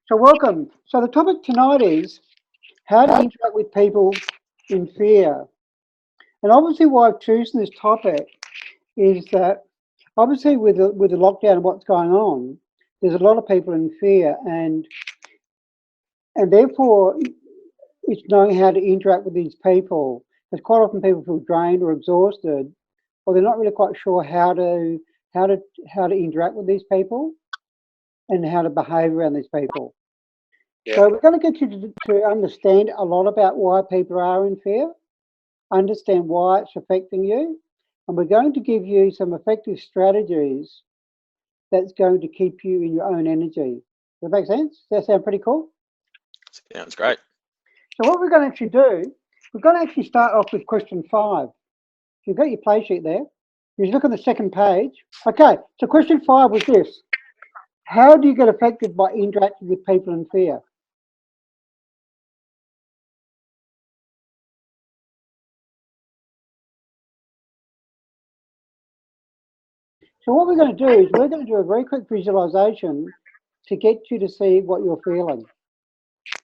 So welcome. So the topic tonight is how to interact with people in fear. And obviously why I've chosen this topic is that obviously with the lockdown and what's going on, there's a lot of people in fear and therefore it's knowing how to interact with these people. Because quite often people feel drained or exhausted, or they're not really quite sure how to interact with these people and how to behave around these people. Yeah. So we're going to get you to understand a lot about why people are in fear, understand why it's affecting you, and we're going to give you some effective strategies that's going to keep you in your own energy. Does that make sense? Does that sound pretty cool? Sounds great. So what we're going to actually do, we're going to actually start off with question 5. You've got your play sheet there. You look on the second page. Okay, so question 5 was this. How do you get affected by interacting with people in fear? So what we're going to do is we're going to do a very quick visualization to get you to see what you're feeling.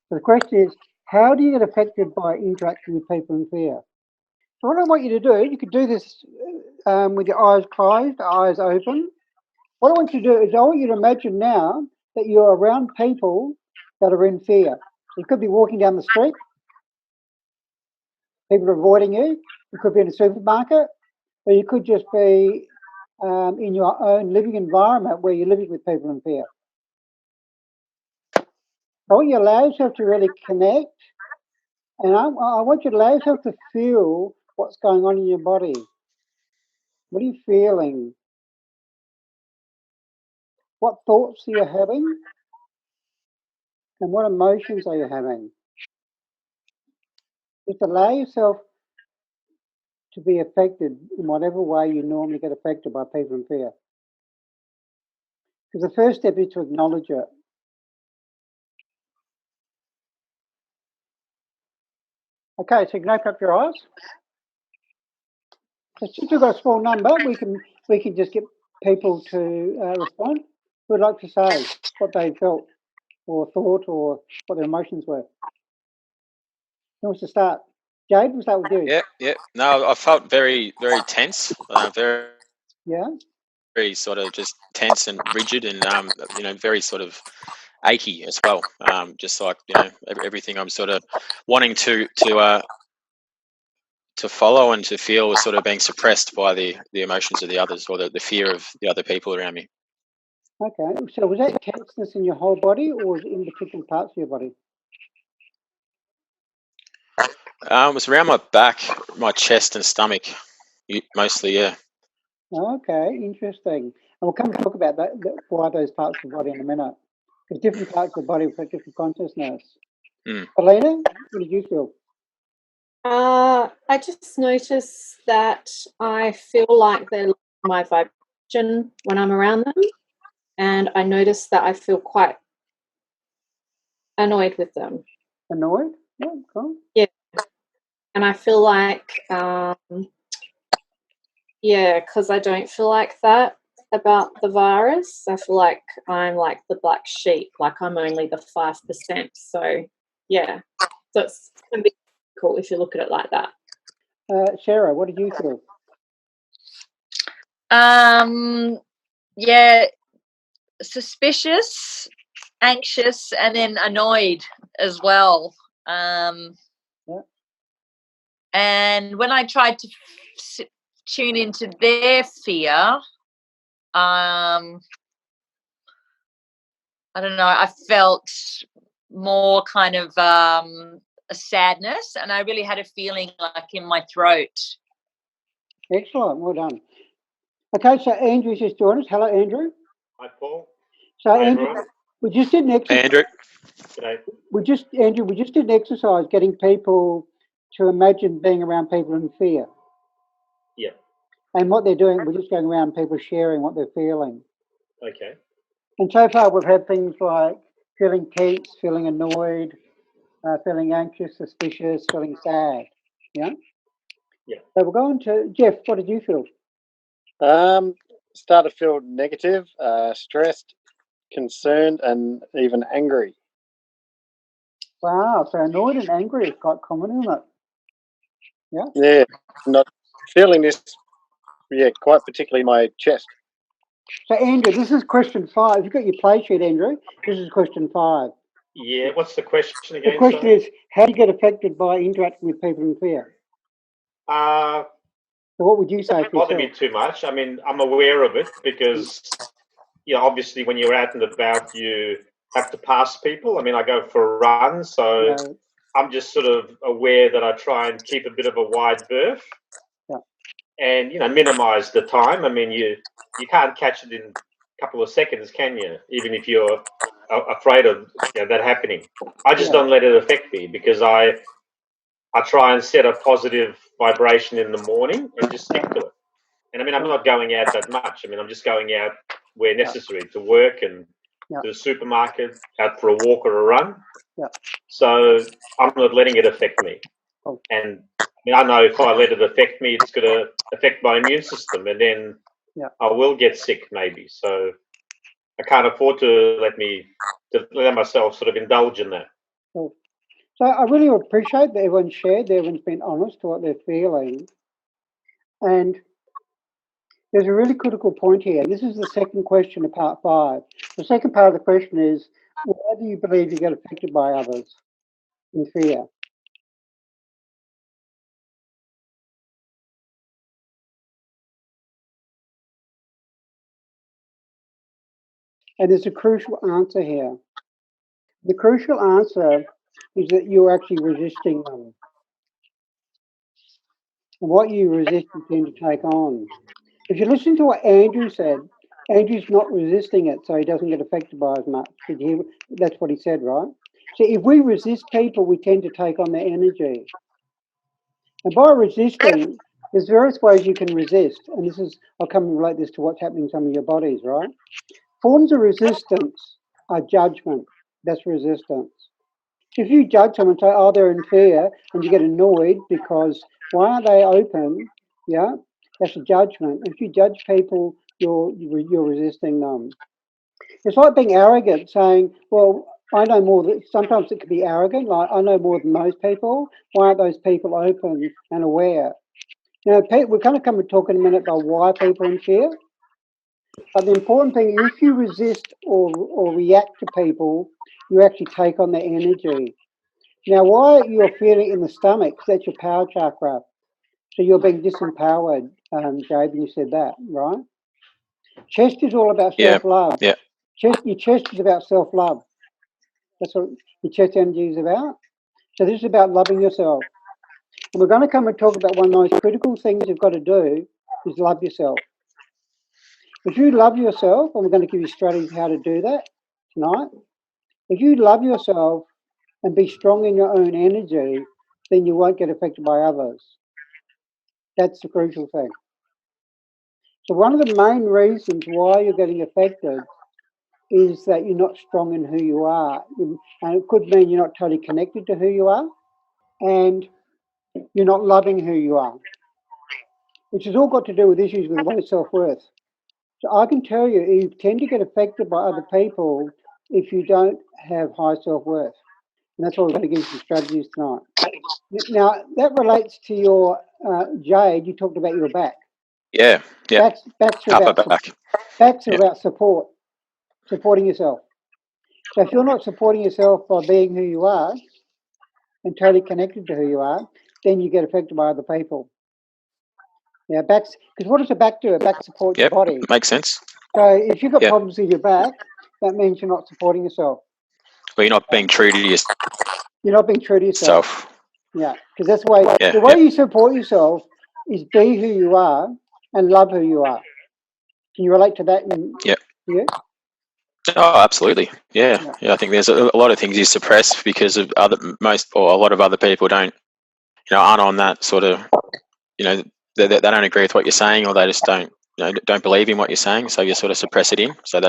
So the question is, how do you get affected by interacting with people in fear? So what I want you to do, you could do this with your eyes closed, eyes open. What I want you to do is I want you to imagine now that you're around people that are in fear. You could be walking down the street, people are avoiding you. You could be in a supermarket, or you could just be in your own living environment where you're living with people in fear. I want you to allow yourself to really connect, and I want you to allow yourself to feel what's going on in your body. What are you feeling? What thoughts are you having? And what emotions are you having? Just allow yourself to be affected in whatever way you normally get affected by people in fear. Because the first step is to acknowledge it. Okay, so you can open up your eyes. So since we've got a small number, we can just get people to respond. Who would like to say what they felt or thought or what their emotions were? Who wants to start? Jade, we'll start with you. Yeah. No, I felt very, very tense. Yeah. Very sort of just tense and rigid, and very sort of achy as well. Just like everything I'm sort of wanting to follow and to feel was sort of being suppressed by the emotions of the others, or the fear of the other people around me. Okay. So was that tenseness in your whole body, or was it in particular parts of your body? It was around my back, my chest and stomach, mostly. Yeah. Okay, interesting. And we'll come talk about that, why those parts of the body in a minute. Because different parts of the body reflect different consciousness. Elena, what did you feel? I just noticed that I feel like they're my vibration when I'm around them, and I noticed that I feel quite annoyed with them. Annoyed? Yeah, cool. Yeah, and I feel like, because I don't feel like that about the virus. I feel like I'm like the black sheep, like I'm only the 5%. So, yeah, so it's going to be cool if you look at it like that. Sarah, what did you feel? Yeah, suspicious, anxious, and then annoyed as well. And when I tried to tune into their fear, I don't know, I felt more kind of a sadness, and I really had a feeling like in my throat. Excellent, well done. Okay, so Andrew's just joined us. Hello, Andrew. Hi, Paul. So Hi, Andrew, everyone. we just did an exercise. Andrew. G'day. We just did an exercise getting people to imagine being around people in fear. Yeah. And what they're doing, we're just going around people sharing what they're feeling. Okay. And so far we've had things like feeling tense, feeling annoyed, feeling anxious, suspicious, feeling sad. Yeah? Yeah. So we'll go on to Jeff. What did you feel? Start to feel negative, stressed, concerned, and even angry. Wow, so annoyed and angry is quite common, isn't it? Yeah? Yeah, not feeling this, quite particularly my chest. So, Andrew, this is question 5. You've got your play sheet, Andrew. This is question 5. Yeah. What's the question The again? question sorry? is, how do you get affected by interacting with people in fear? So what would you say Doesn't for bother me yourself? too much. I mean, I'm aware of it because, obviously when you're out and about, you have to pass people. I mean, I go for a run, so Yeah, I'm just sort of aware that I try and keep a bit of a wide berth, Yeah. and minimize the time. I mean, you can't catch it in a couple of seconds, can you? Even if you're afraid of that happening. I just Yeah. don't let it affect me because I try and set a positive vibration in the morning and just stick to it. And I mean, I'm not going out that much. I mean, I'm just going out where necessary to work and Yeah. to the supermarket, out for a walk or a run. Yeah. So I'm not letting it affect me. Oh. And I mean, I know if I let it affect me, it's going to affect my immune system, and then I will get sick maybe. So I can't afford to let myself sort of indulge in that. So I really appreciate that everyone's shared, everyone's been honest to what they're feeling. And there's a really critical point here. This is the second question of part 5. The second part of the question is, why do you believe you get affected by others in fear? And there's a crucial answer here. The crucial answer is that you're actually resisting them. And what you resist, you tend to take on. If you listen to what Andrew said, Andrew's not resisting it, so he doesn't get affected by as much. Did you hear? That's what he said, right? So if we resist people, we tend to take on their energy. And by resisting, there's various ways you can resist. And this is, I'll come and relate this to what's happening in some of your bodies, right? Forms of resistance are judgment. That's resistance. So if you judge someone and say, oh, they're in fear, and you get annoyed because why aren't they open? Yeah, that's a judgment. If you judge people, you're resisting them. It's like being arrogant, saying, well, I know more than, sometimes it can be arrogant, like I know more than those people. Why aren't those people open and aware? Now, we're going to come and talk in a minute about why people are in fear. But the important thing, if you resist or react to people, you actually take on their energy. Now, why you're feeling in the stomach, that's your power chakra. So you're being disempowered, Jade, when you said that, right? Chest is all about self-love. Yeah. Your chest is about self-love. That's what your chest energy is about. So this is about loving yourself. And we're going to come and talk about one of the most critical things you've got to do is love yourself. If you love yourself, and we're going to give you strategies how to do that tonight. If you love yourself and be strong in your own energy, then you won't get affected by others. That's the crucial thing. So one of the main reasons why you're getting affected is that you're not strong in who you are. And it could mean you're not totally connected to who you are, and you're not loving who you are, which has all got to do with issues with low self-worth. So I can tell you, you tend to get affected by other people if you don't have high self-worth. And that's why we're going to give you some strategies tonight. Now, that relates to your, Jade, you talked about your back. Yeah. Backs are Upper about, back. backs are about support, supporting yourself. So if you're not supporting yourself by being who you are and totally connected to who you are, then you get affected by other people. Now, backs, because what does a back do? A back supports your body. Makes sense. So if you've got problems with your back, that means you're not supporting yourself. Well, you're not being true to yourself. You're not being true to yourself. Yeah, because that's the way. The way you support yourself is be who you are and love who you are. Can you relate to that? Yeah. Oh, absolutely. Yeah. I think there's a lot of things you suppress because of a lot of other people don't, aren't on that sort of, they don't agree with what you're saying, or they just don't believe in what you're saying. So you sort of suppress it in. So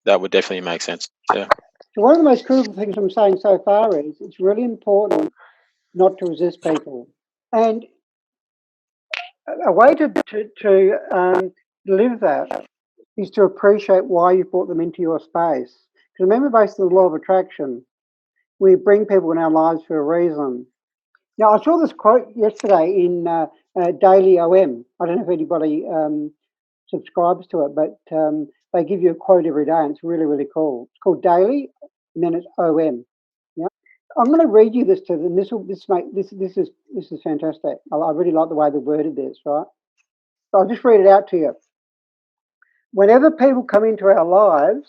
that would definitely make sense. Yeah. So one of the most critical things I'm saying so far is it's really important not to resist people. And a way to live that is to appreciate why you brought them into your space. Because remember, based on the law of attraction, we bring people in our lives for a reason. Now, I saw this quote yesterday in Daily OM. I don't know if anybody subscribes to it, but they give you a quote every day, and it's really, really cool. It's called Daily, and then it's OM. Yeah, I'm going to read you this to them. This is fantastic. I really like the way they worded this. Right, so I'll just read it out to you. Whenever people come into our lives,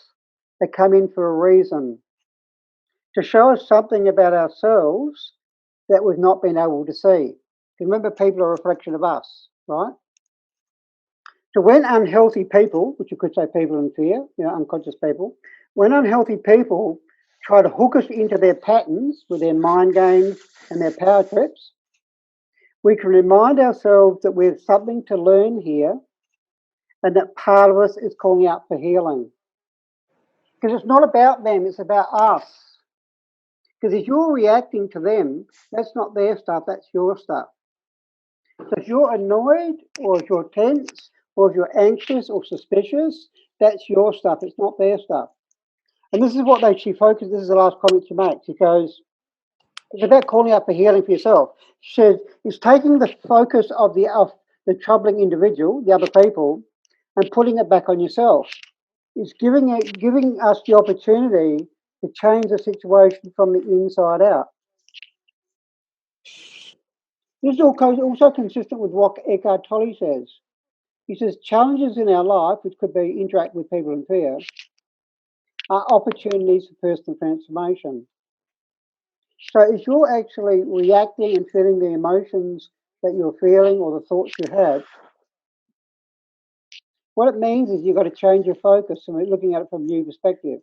they come in for a reason, to show us something about ourselves that we've not been able to see. Remember, people are a reflection of us, right? So when unhealthy people, which you could say people in fear, unconscious people, when unhealthy people try to hook us into their patterns with their mind games and their power trips, we can remind ourselves that we have something to learn here and that part of us is calling out for healing. Because it's not about them, it's about us. Because if you're reacting to them, that's not their stuff, that's your stuff. So if you're annoyed, or if you're tense, or if you're anxious or suspicious, that's your stuff, it's not their stuff. And this is what she focuses, this is the last comment she makes. She goes, it's about calling out for healing for yourself. She says, it's taking the focus of the troubling individual, the other people, and putting it back on yourself. It's giving us the opportunity to change the situation from the inside out. This is also consistent with what Eckhart Tolle says. He says challenges in our life, which could be interact with people in fear, are opportunities for personal transformation. So if you're actually reacting and feeling the emotions that you're feeling or the thoughts you have, what it means is you've got to change your focus and looking at it from a new perspective.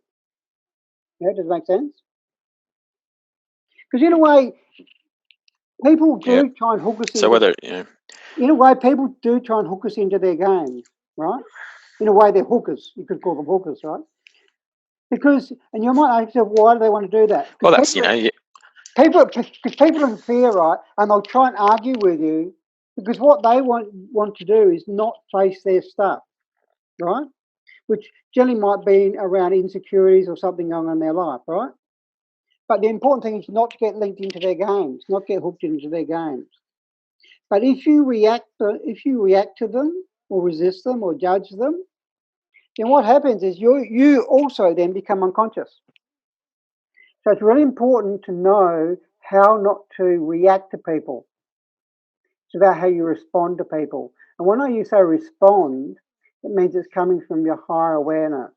Yeah, does it make sense? Because in a way, people do try and hook us into... So whether, In a way, people do try and hook us into their games, right? In a way, they're hookers. You could call them hookers, right? Because, and you might ask yourself, why do they want to do that? Well, that's, people in fear, right? And they'll try and argue with you because what they want to do is not face their stuff, right? Which generally might be around insecurities or something going on in their life, right? But the important thing is not to get linked into their games, not get hooked into their games. But if you react to them or resist them or judge them, then what happens is you also then become unconscious. So it's really important to know how not to react to people. It's about how you respond to people. And when I say respond, it means it's coming from your higher awareness.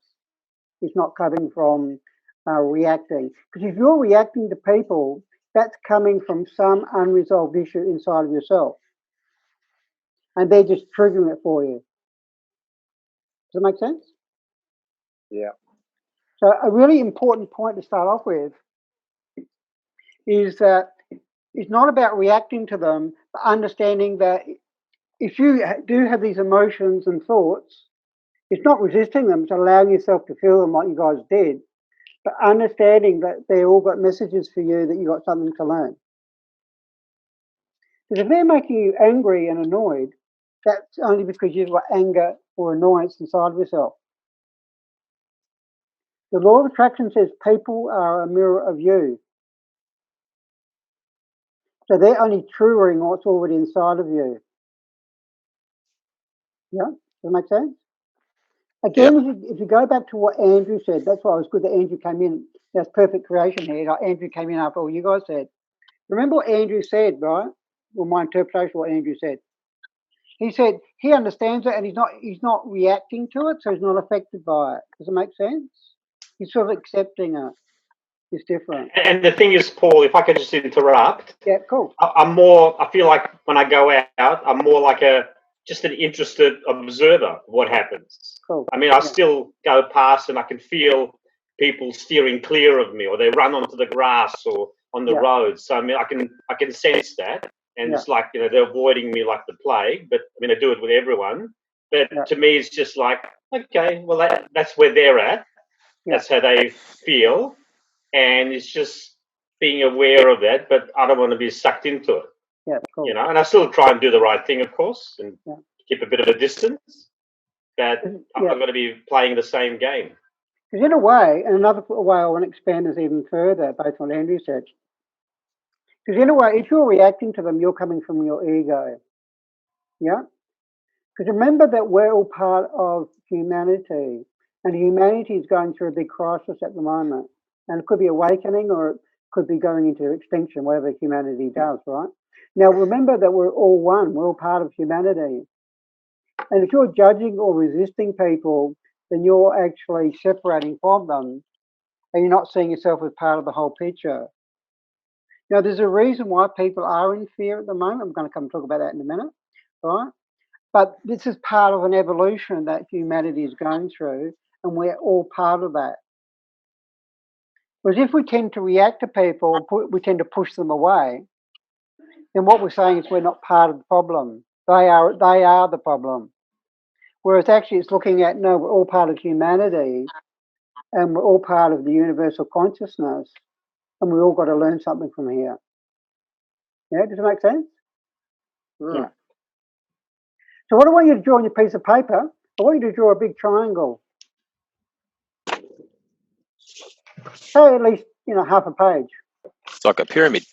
It's not coming from reacting. Because if you're reacting to people, that's coming from some unresolved issue inside of yourself. And they're just triggering it for you. Does that make sense? Yeah. So a really important point to start off with is that it's not about reacting to them, but understanding that if you do have these emotions and thoughts, it's not resisting them, it's allowing yourself to feel them like you guys did, but understanding that they all got messages for you, that you got something to learn. Because if they're making you angry and annoyed, that's only because you've got anger or annoyance inside of yourself. The law of attraction says people are a mirror of you. So they're only truing what's already inside of you. Yeah? Does that make sense? Again, if you go back to what Andrew said, that's why it was good that Andrew came in. That's perfect creation here. Like Andrew came in after all you guys said. Remember what Andrew said, right? Well, my interpretation of what Andrew said. He said he understands it and he's not reacting to it, so he's not affected by it. Does it make sense? He's sort of accepting it. It's different. And the thing is, Paul, if I could just interrupt. Yeah, cool. I feel like when I go out, I'm more like just an interested observer of what happens. Cool. I mean, I still go past and I can feel people steering clear of me, or they run onto the grass or on the road. So I mean, I can sense that, and it's like they're avoiding me like the plague. But I mean, I do it with everyone. But to me, it's just like, okay, well, that's where they're at. That's how they feel, and it's just being aware of that. But I don't want to be sucked into it. Yeah, cool. You know, and I still try and do the right thing, of course, and keep a bit of a distance. But I'm going to be playing the same game. Because in a way, and another way I want to expand this even further, based on what Andrew said, because in a way, if you're reacting to them, you're coming from your ego. Yeah? Because remember that we're all part of humanity, and humanity is going through a big crisis at the moment. And it could be awakening or it could be going into extinction, whatever humanity does, right? Now, remember that we're all one, we're all part of humanity. And if you're judging or resisting people, then you're actually separating from them and you're not seeing yourself as part of the whole picture. Now, there's a reason why people are in fear at the moment. I'm going to come talk about that in a minute, right? But this is part of an evolution that humanity is going through, and we're all part of that. Whereas if we tend to react to people, we tend to push them away, then what we're saying is we're not part of the problem. They are the problem. Whereas actually it's looking at, no, we're all part of humanity and we're all part of the universal consciousness and we've all got to learn something from here. Yeah, does it make sense? Yeah. So what I want you to draw on your piece of paper, I want you to draw a big triangle. Say at least, half a page. It's like a pyramid.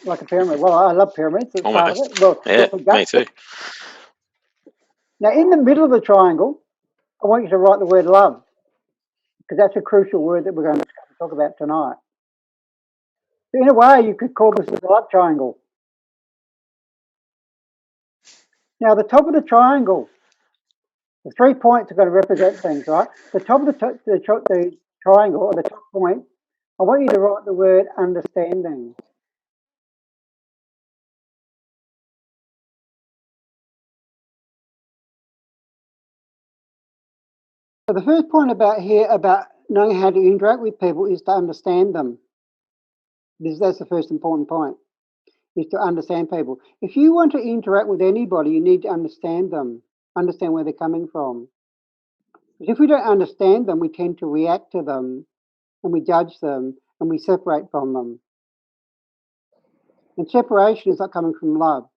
Like a pyramid. Well, I love pyramids. It's Almost. part of it. Well, yeah, me too. Now, in the middle of the triangle, I want you to write the word love, because that's a crucial word that we're going to talk about tonight. So in a way, you could call this the love triangle. Now, the top of the triangle, the 3 points are going to represent things, right? The top of the triangle, or the top point, I want you to write the word understanding. So the first point about knowing how to interact with people is to understand them. That's the first important point, is to understand people. If you want to interact with anybody, you need to understand them, understand where they're coming from. Because if we don't understand them, we tend to react to them and we judge them and we separate from them. And separation is not coming from love.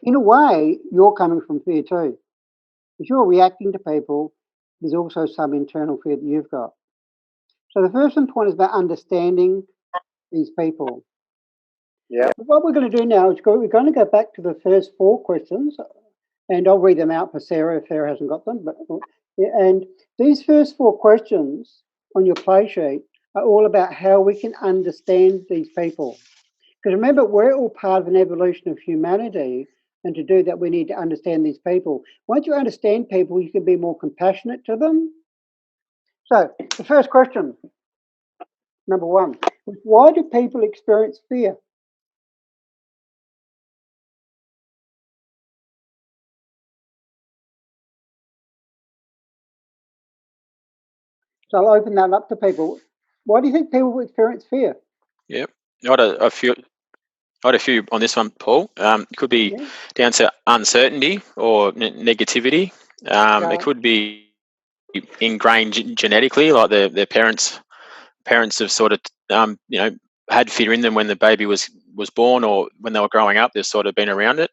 In a way, you're coming from fear too. If you're reacting to people, there's also some internal fear that you've got. So the first point is about understanding these people. Yeah. What we're going to do now is we're going to go back to the first 4 questions, and I'll read them out for Sarah if Sarah hasn't got them. And these first 4 questions on your play sheet are all about how we can understand these people. Because remember, we're all part of an evolution of humanity, and to do that, we need to understand these people. Once you understand people, you can be more compassionate to them. So, the first question, number 1, why do people experience fear? So I'll open that up to people. Why do you think people experience fear? Yep. I had a few on this one, Paul. It could be down to uncertainty or negativity. It could be ingrained genetically, like their parents have sort of had fear in them when the baby was born or when they were growing up. They've sort of been around it,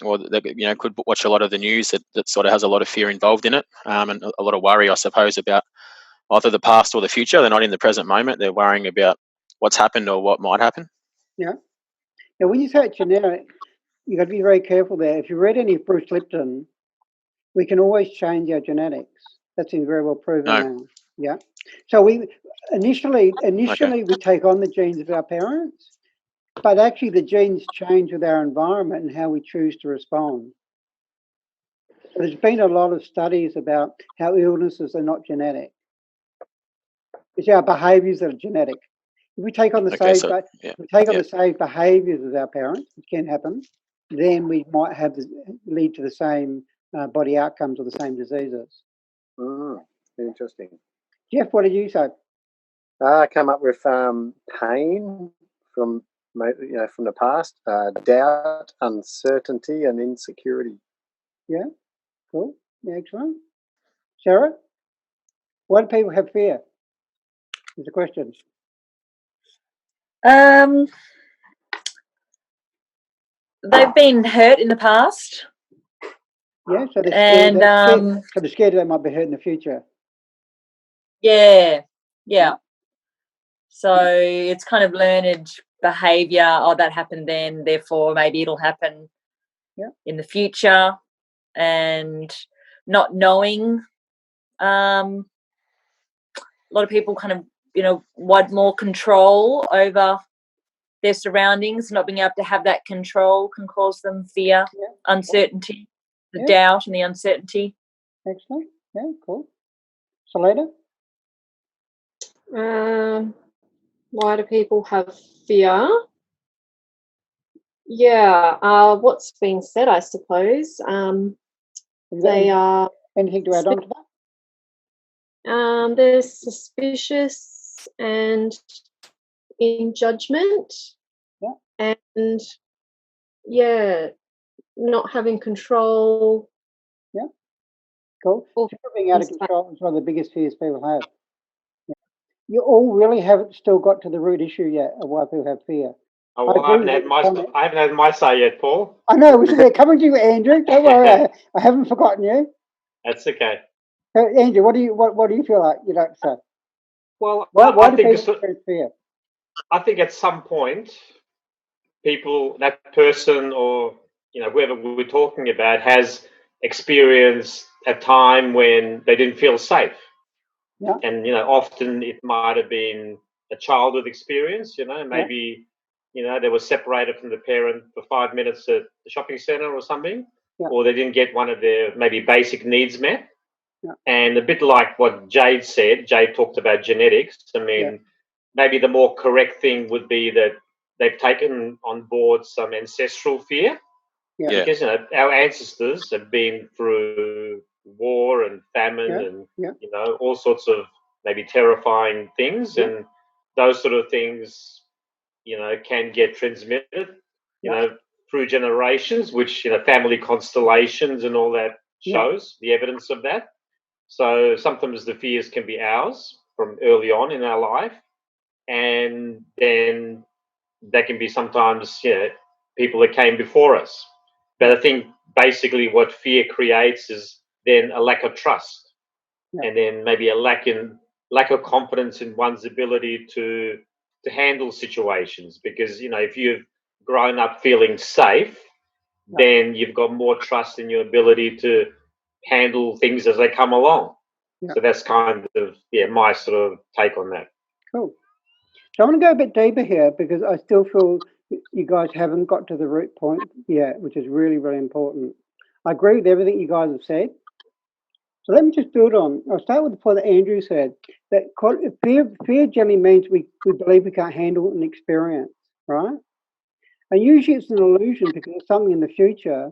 or they could watch a lot of the news that sort of has a lot of fear involved in it, and a lot of worry, I suppose, about either the past or the future. They're not in the present moment. They're worrying about what's happened or what might happen. Yeah. Now, when you say it's genetic, you've got to be very careful there. If you read any of Bruce Lipton, we can always change our genetics. That's been very well proven now. Yeah. So we initially we take on the genes of our parents, but actually the genes change with our environment and how we choose to respond. So there's been a lot of studies about how illnesses are not genetic. It's our behaviours that are genetic. If we take on the same behaviours as our parents, which can happen, then we might lead to the same body outcomes or the same diseases. Interesting. Jeff, what did you say? I come up with pain from the past, doubt, uncertainty, and insecurity. Yeah, cool, excellent. Sarah, why do people have fear? Is the question. they've been hurt in the past. Yeah, so they're scared, and so they're scared they might be hurt in the future. Yeah. So it's kind of learned behaviour. Oh, that happened then, therefore maybe it'll happen in the future, and not knowing. A lot of people kind of, want more control over their surroundings. Not being able to have that control can cause them fear, uncertainty, the doubt and the uncertainty. Excellent. Yeah, cool. Salida? Why do people have fear? Yeah, what's been said, I suppose. They are... Anything to add on to that? They're suspicious and in judgment. Yeah. And, not having control. Yeah. Cool. Fear of being out of control is one of the biggest fears people have. Yeah. You all really haven't still got to the root issue yet of why people have fear. Oh, well, I haven't had my say yet, Paul. I know. We're coming to you, Andrew. Don't worry. I haven't forgotten you. That's okay. So, Andrew, what do you feel like you'd like to say? Well, why do people experience fear? I think at some point, that person or whoever we're talking about has experienced a time when they didn't feel safe. Yeah. And often it might have been a childhood experience. Maybe they were separated from the parent for 5 minutes at the shopping centre or something, or they didn't get one of their maybe basic needs met. Yeah. And a bit like what Jade said, Jade talked about genetics. I mean, maybe the more correct thing would be that they've taken on board some ancestral fear. Yeah. Because our ancestors have been through war and famine and all sorts of maybe terrifying things, and those sort of things can get transmitted through generations, which family constellations and all that shows the evidence of that. So sometimes the fears can be ours from early on in our life, and then that can be sometimes people that came before us. But I think basically what fear creates is then a lack of trust, and then maybe a lack of confidence in one's ability to handle situations. Because if you've grown up feeling safe, then you've got more trust in your ability to handle things as they come along. So that's kind of my sort of take on that. Cool. So I'm going to go a bit deeper here because I still feel you guys haven't got to the root point yet, which is really, really important. I agree with everything you guys have said. So let me just build on. I'll start with the point that Andrew said, that fear generally means we believe we can't handle an experience, right? And usually it's an illusion because it's something in the future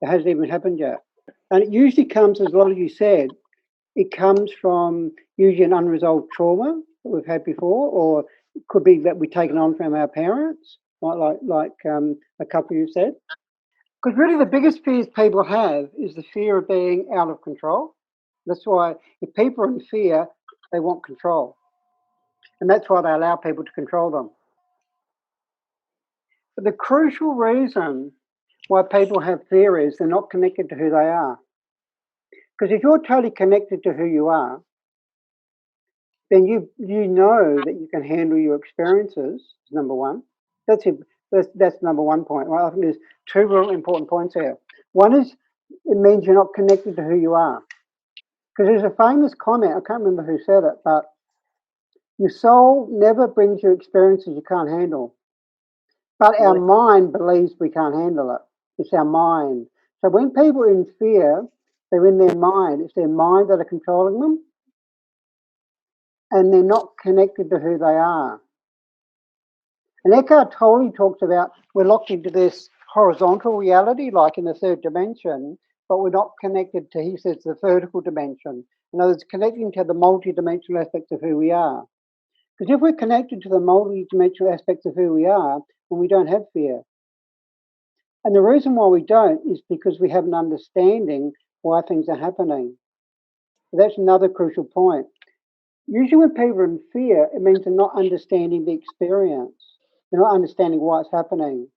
that hasn't even happened yet. And it usually comes, as a lot of you said, it comes from usually an unresolved trauma that we've had before, or it could be that we've taken on from our parents, like a couple of you said. Because really the biggest fears people have is the fear of being out of control. That's why if people are in fear, they want control. And that's why they allow people to control them. But the crucial reason why people have fear is they're not connected to who they are. Because if you're totally connected to who you are, then you know that you can handle your experiences, number one. That's number 1 point. Well, I think there's two real important points here. One is it means you're not connected to who you are. Because there's a famous comment, I can't remember who said it, but your soul never brings you experiences you can't handle. But our mind believes we can't handle it. It's our mind. So when people are in fear, they're in their mind. It's their mind that are controlling them. And they're not connected to who they are. And Eckhart Tolle talks about we're locked into this horizontal reality, like in the third dimension, but we're not connected to, he says, the vertical dimension. In other words, connecting to the multidimensional aspects of who we are. Because if we're connected to the multidimensional aspects of who we are, then we don't have fear. And the reason why we don't is because we have an understanding why things are happening. So that's another crucial point. Usually when people are in fear, it means they're not understanding the experience. They're not understanding why it's happening.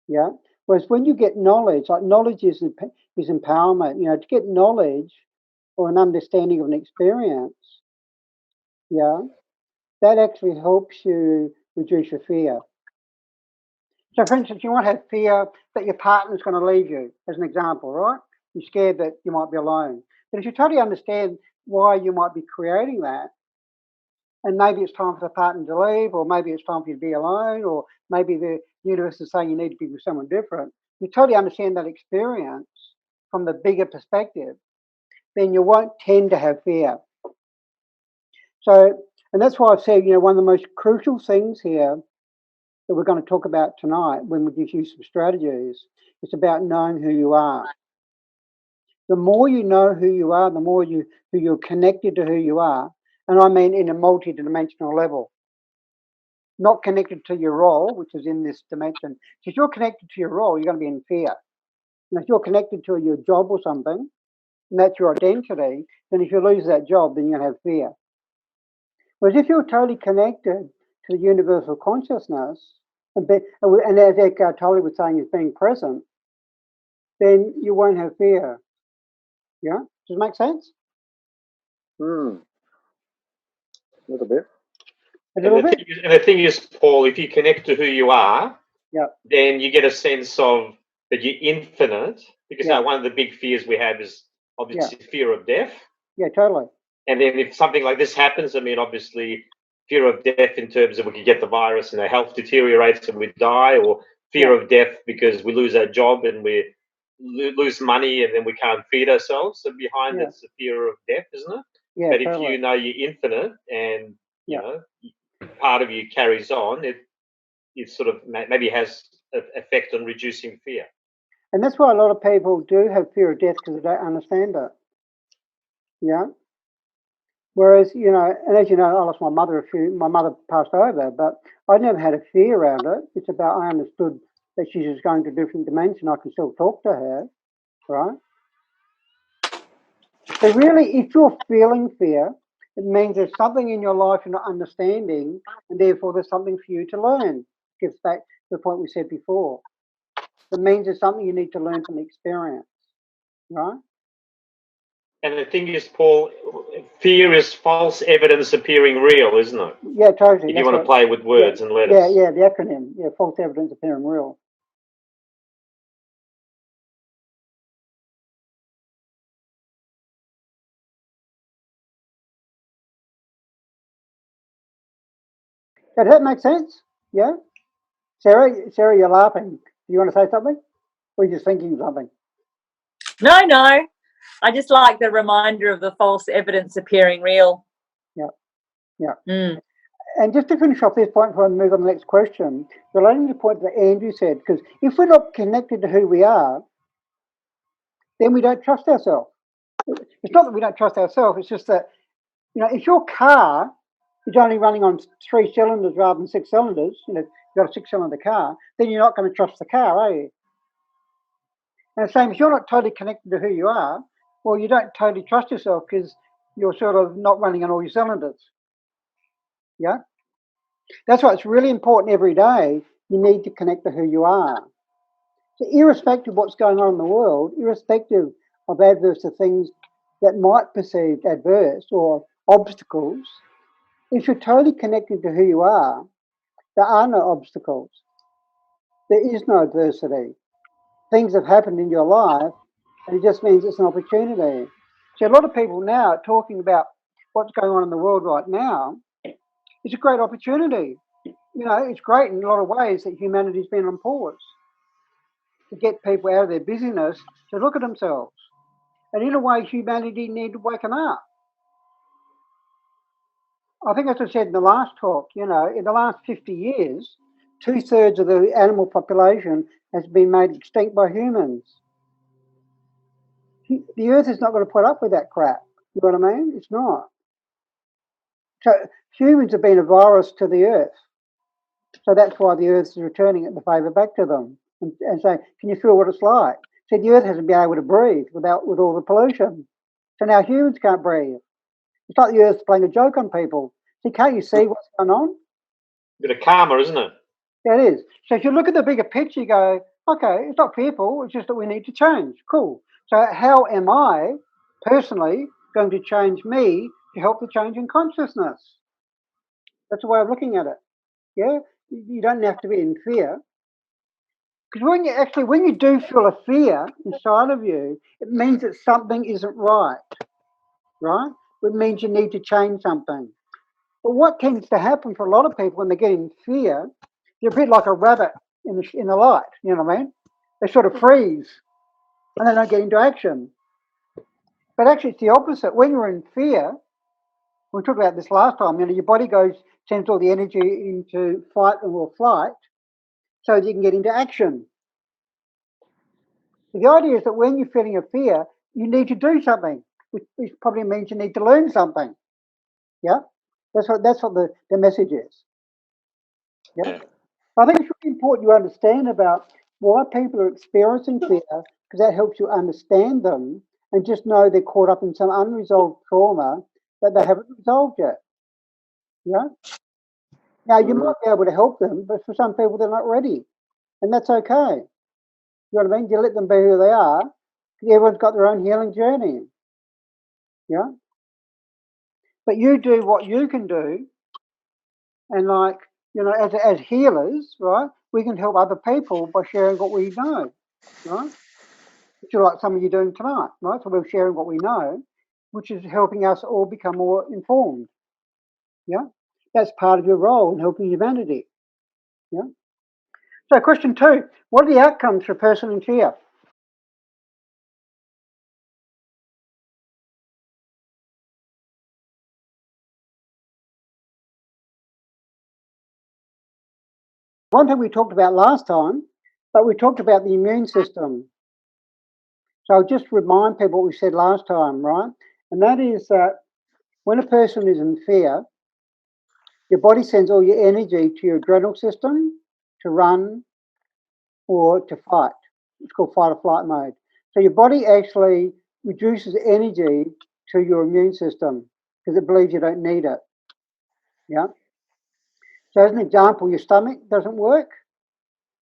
Yeah. Whereas when you get knowledge, like knowledge is empowerment. You know, to get knowledge or an understanding of an experience, that actually helps you reduce your fear. So, for instance, you might have fear that your partner's going to leave you, as an example, right? You're scared that you might be alone. But if you totally understand why you might be creating that, and maybe it's time for the partner to leave, or maybe it's time for you to be alone, or maybe the universe is saying you need to be with someone different, you totally understand that experience from the bigger perspective, then you won't tend to have fear. So, and that's why I've said, you know, one of the most crucial things here that we're going to talk about tonight when we give you some strategies, it's about knowing who you are. The more you know who you are, the more you're connected to who you are, and I mean in a multi-dimensional level. Not connected to your role, which is in this dimension. So if you're connected to your role, you're going to be in fear. And if you're connected to your job or something, and that's your identity, then if you lose that job, then you're going to have fear. Whereas if you're totally connected to the universal consciousness, and as Eckhart Tolle was saying, is being present, then you won't have fear. Yeah? Does it make sense? A little bit. And the thing is, Paul, if you connect to who you are, then you get a sense of that you're infinite. Because one of the big fears we have is obviously fear of death. Yeah, totally. And then if something like this happens, I mean, obviously fear of death in terms of we could get the virus and our health deteriorates and we die, or fear of death because we lose our job and we lose money and then we can't feed ourselves. So behind that's the fear of death, isn't it? Yeah, but totally. if you know you're infinite and you know part of you carries on, it sort of maybe has an effect on reducing fear. And that's why a lot of people do have fear of death, because they don't understand it. Yeah. Whereas, you know, and as you know, I lost my mother my mother passed over, but I never had a fear around it. It's about I understood that she's just going to a different dimension. I can still talk to her, right? So really, if you're feeling fear, it means there's something in your life you're not understanding, and therefore there's something for you to learn. Gets back to the point we said before. It means there's something you need to learn from the experience, right? And the thing is, Paul, fear is false evidence appearing real, isn't it? Yeah, totally. If you want to play with words and letters. Yeah, the acronym. Yeah, false evidence appearing real. Does that make sense? Yeah? Sarah, you're laughing. Do you want to say something? Or are you just thinking something? No. I just like the reminder of the false evidence appearing real. Yeah. And just to finish off this point before I move on to the next question, relating to the point that Andrew said, because if we're not connected to who we are, then we don't trust ourselves. It's not that we don't trust ourselves, it's just that, you know, if your car is only running on 3 cylinders rather than 6 cylinders, you know, you've got a 6-cylinder car, then you're not going to trust the car, are you? And the same, if you're not totally connected to who you are, well, you don't totally trust yourself because you're sort of not running on all your cylinders. Yeah? That's why it's really important every day you need to connect to who you are. So irrespective of what's going on in the world, irrespective of adverse things that might perceive adverse or obstacles, if you're totally connected to who you are, there are no obstacles. There is no adversity. Things have happened in your life, and it just means it's an opportunity. So a lot of people now are talking about what's going on in the world right now. It's a great opportunity. You know, it's great in a lot of ways that humanity's been on pause to get people out of their busyness to look at themselves. And in a way, humanity needs waking up. I think, as I said in the last talk, you know, in the last 50 years, 2/3 of the animal population has been made extinct by humans. The Earth is not going to put up with that crap. You know what I mean? It's not. So humans have been a virus to the Earth. So that's why the Earth is returning the favour back to them and saying, can you feel what it's like? So the Earth hasn't been able to breathe with all the pollution. So now humans can't breathe. It's like the Earth's playing a joke on people. See, can't you see what's going on? Bit of karma, isn't it? Yeah, it is. So if you look at the bigger picture, you go, Okay, it's not fearful, it's just that we need to change. Cool. So how am I personally going to change me to help the change in consciousness? That's a way of looking at it. Yeah? You don't have to be in fear. Because when you do feel a fear inside of you, it means that something isn't right. Right? It means you need to change something. But what tends to happen for a lot of people when they get in fear, they're a bit like a rabbit in the light, you know what I mean? They sort of freeze and they don't get into action. But actually it's the opposite. When you're in fear, we talked about this last time, your body sends all the energy into fight or flight so that you can get into action. So the idea is that when you're feeling a fear, you need to do something, which probably means you need to learn something. Yeah? That's what the message is. Yeah? I think it's really important you understand about why people are experiencing fear, because that helps you understand them and just know they're caught up in some unresolved trauma that they haven't resolved yet. Yeah? Now, you might be able to help them, but for some people, they're not ready. And that's okay. You know what I mean? You let them be who they are. Everyone's got their own healing journey. Yeah? But you do what you can do. And as healers, right, we can help other people by sharing what we know, right? Which is like some of you doing tonight, right? So we're sharing what we know, which is helping us all become more informed. Yeah? That's part of your role in helping humanity. Yeah? So question 2, what are the outcomes for a person in fear? One thing we talked about last time, but we talked about the immune system. So I'll just remind people what we said last time, right? And that is that when a person is in fear, your body sends all your energy to your adrenal system to run or to fight. It's called fight or flight mode. So your body actually reduces energy to your immune system because it believes you don't need it. Yeah. So as an example, your stomach doesn't work.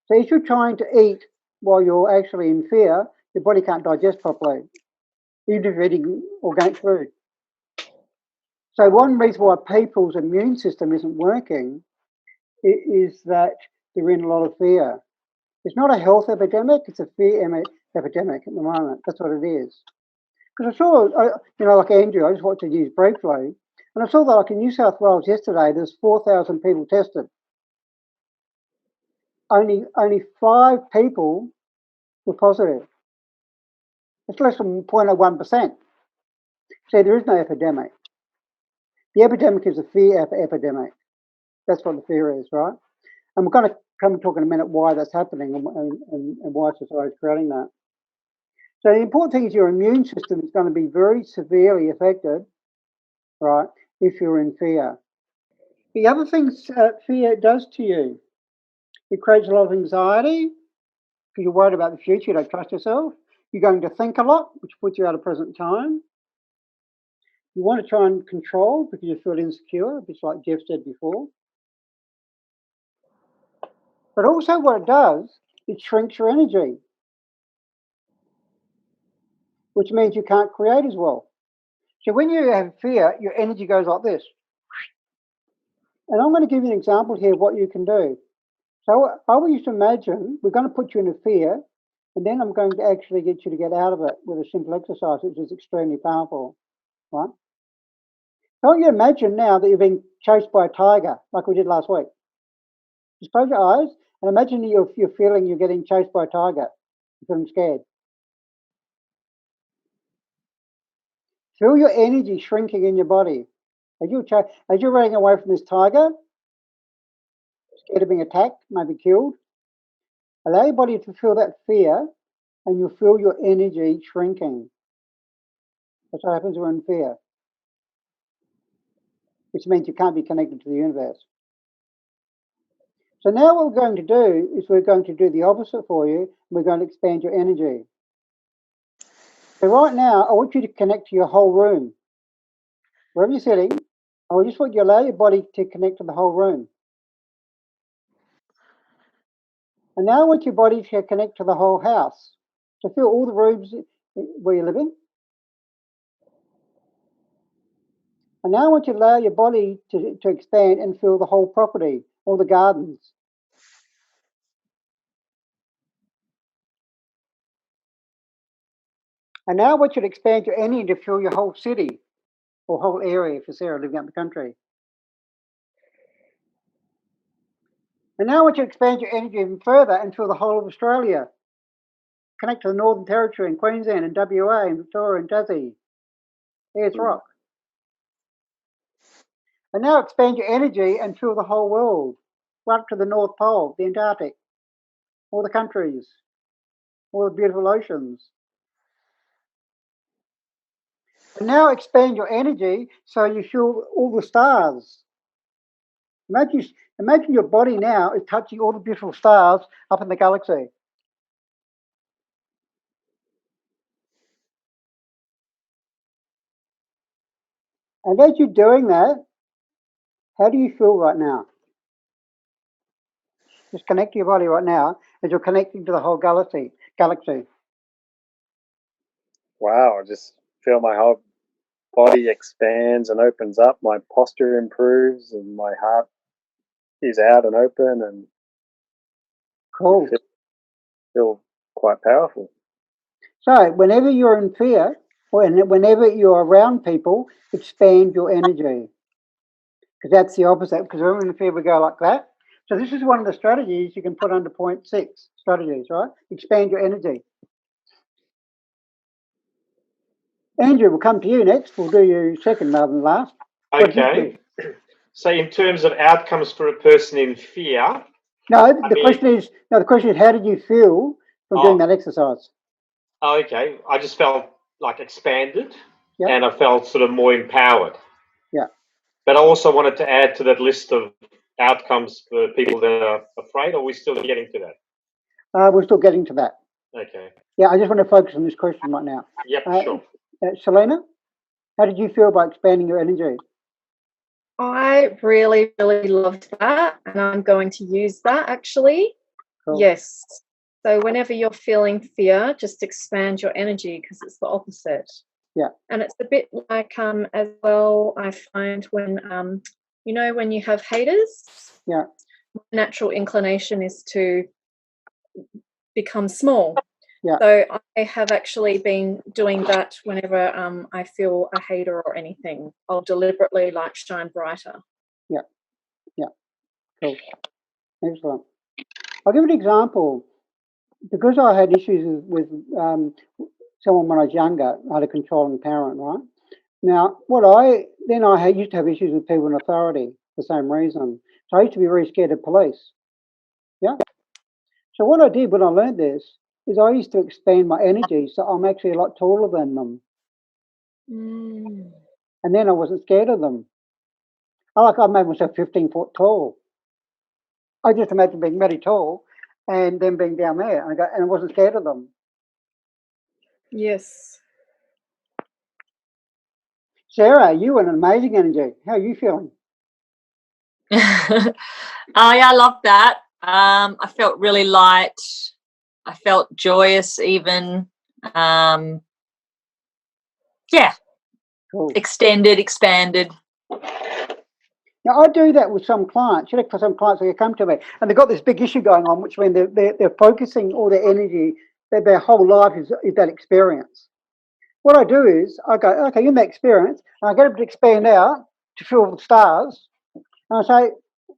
So if you're trying to eat while you're actually in fear, your body can't digest properly, even if you're eating organic food. So one reason why people's immune system isn't working is that they're in a lot of fear. It's not a health epidemic, it's a fear epidemic at the moment. That's what it is. Because I saw, like Andrew, I just watched the news briefly, and I saw that like in New South Wales yesterday, there's 4,000 people tested. Only 5 people were positive. It's less than 0.01%. So there is no epidemic. The epidemic is a fear epidemic. That's what the fear is, right? And we're going to come and talk in a minute why that's happening and why society is creating that. So the important thing is your immune system is going to be very severely affected, right, if you're in fear. The other things fear does to you, it creates a lot of anxiety because you're worried about the future, you don't trust yourself. You're going to think a lot, which puts you out of present time. You want to try and control because you feel insecure, just like Jeff said before. But also what it does, it shrinks your energy, which means you can't create as well. So when you have fear, your energy goes like this. And I'm going to give you an example here of what you can do. So I want you to imagine, we're going to put you in a fear, and then I'm going to actually get you to get out of it with a simple exercise, which is extremely powerful, right? So I want you to imagine now that you're being chased by a tiger, like we did last week. Just close your eyes and imagine you're feeling you're getting chased by a tiger. You're feeling scared. Feel your energy shrinking in your body. As you're running away from this tiger, scared of being attacked, maybe killed, allow your body to feel that fear and you'll feel your energy shrinking. That's what happens when we're in fear, which means you can't be connected to the universe. So now what we're going to do is we're going to do the opposite for you. We're going to expand your energy. So right now, I want you to connect to your whole room. Wherever you're sitting, I just want you to allow your body to connect to the whole room. And now I want your body to connect to the whole house. So feel all the rooms where you're living. And now I want you to allow your body to expand and feel the whole property, all the gardens. And now I want you to expand your energy to feel your whole city or whole area for Sarah living out in the country. And now I want you to expand your energy even further and feel the whole of Australia. Connect to the Northern Territory and Queensland and WA and Victoria and Tassie. Ayers Rock. And now expand your energy and feel the whole world. Right up to the North Pole, the Antarctic, all the countries, all the beautiful oceans. And now expand your energy so you feel all the stars. Imagine your body now is touching all the beautiful stars up in the galaxy. And as you're doing that, how do you feel right now? Just connect to your body right now as you're connecting to the whole galaxy. Wow, I just feel my whole body expands and opens up. My posture improves and my heart is out and open and cool. Feel quite powerful. So whenever you're in fear or whenever you're around people, expand your energy. Because that's the opposite. Because when we're in fear, we go like that. So this is one of the strategies you can put under point 6 strategies, right? Expand your energy. Andrew, we'll come to you next. We'll do you second rather than last. Okay. So in terms of outcomes for a person in fear. The question is how did you feel from doing that exercise? Oh, okay. I just felt like expanded and I felt sort of more empowered. Yeah. But I also wanted to add to that list of outcomes for people that are afraid, or are we still getting to that? We're still getting to that. Okay. Yeah, I just want to focus on this question right now. Yep, sure. Selena, how did you feel about expanding your energy? I really, really loved that, and I'm going to use that actually. Cool. Yes. So whenever you're feeling fear, just expand your energy because it's the opposite. Yeah. And it's a bit like as well, I find when when you have haters. Yeah. Natural inclination is to become small. Yeah. So I have actually been doing that whenever I feel a hater or anything. I'll deliberately shine brighter. Yeah. Yeah. Cool. Excellent. I'll give an example. Because I had issues with someone when I was younger, I had a controlling parent, right? Now, I used to have issues with people in authority for the same reason. So I used to be very scared of police. Yeah. So what I did when I learned this is I used to expand my energy so I'm actually a lot taller than them. And then I wasn't scared of them. I made myself 15 foot tall. I just imagine being very tall and then being down there and I wasn't scared of them. Yes. Sarah, you had an amazing energy. How are you feeling? Yeah, I love that. I felt really light. I felt joyous even. Yeah. Cool. Extended, expanded. Now, I do that with some clients. For some clients, they come to me and they've got this big issue going on, which means they're focusing all their energy, their whole life is that experience. What I do is I go, okay, in that experience, and I get them to expand out to feel the stars. And I say,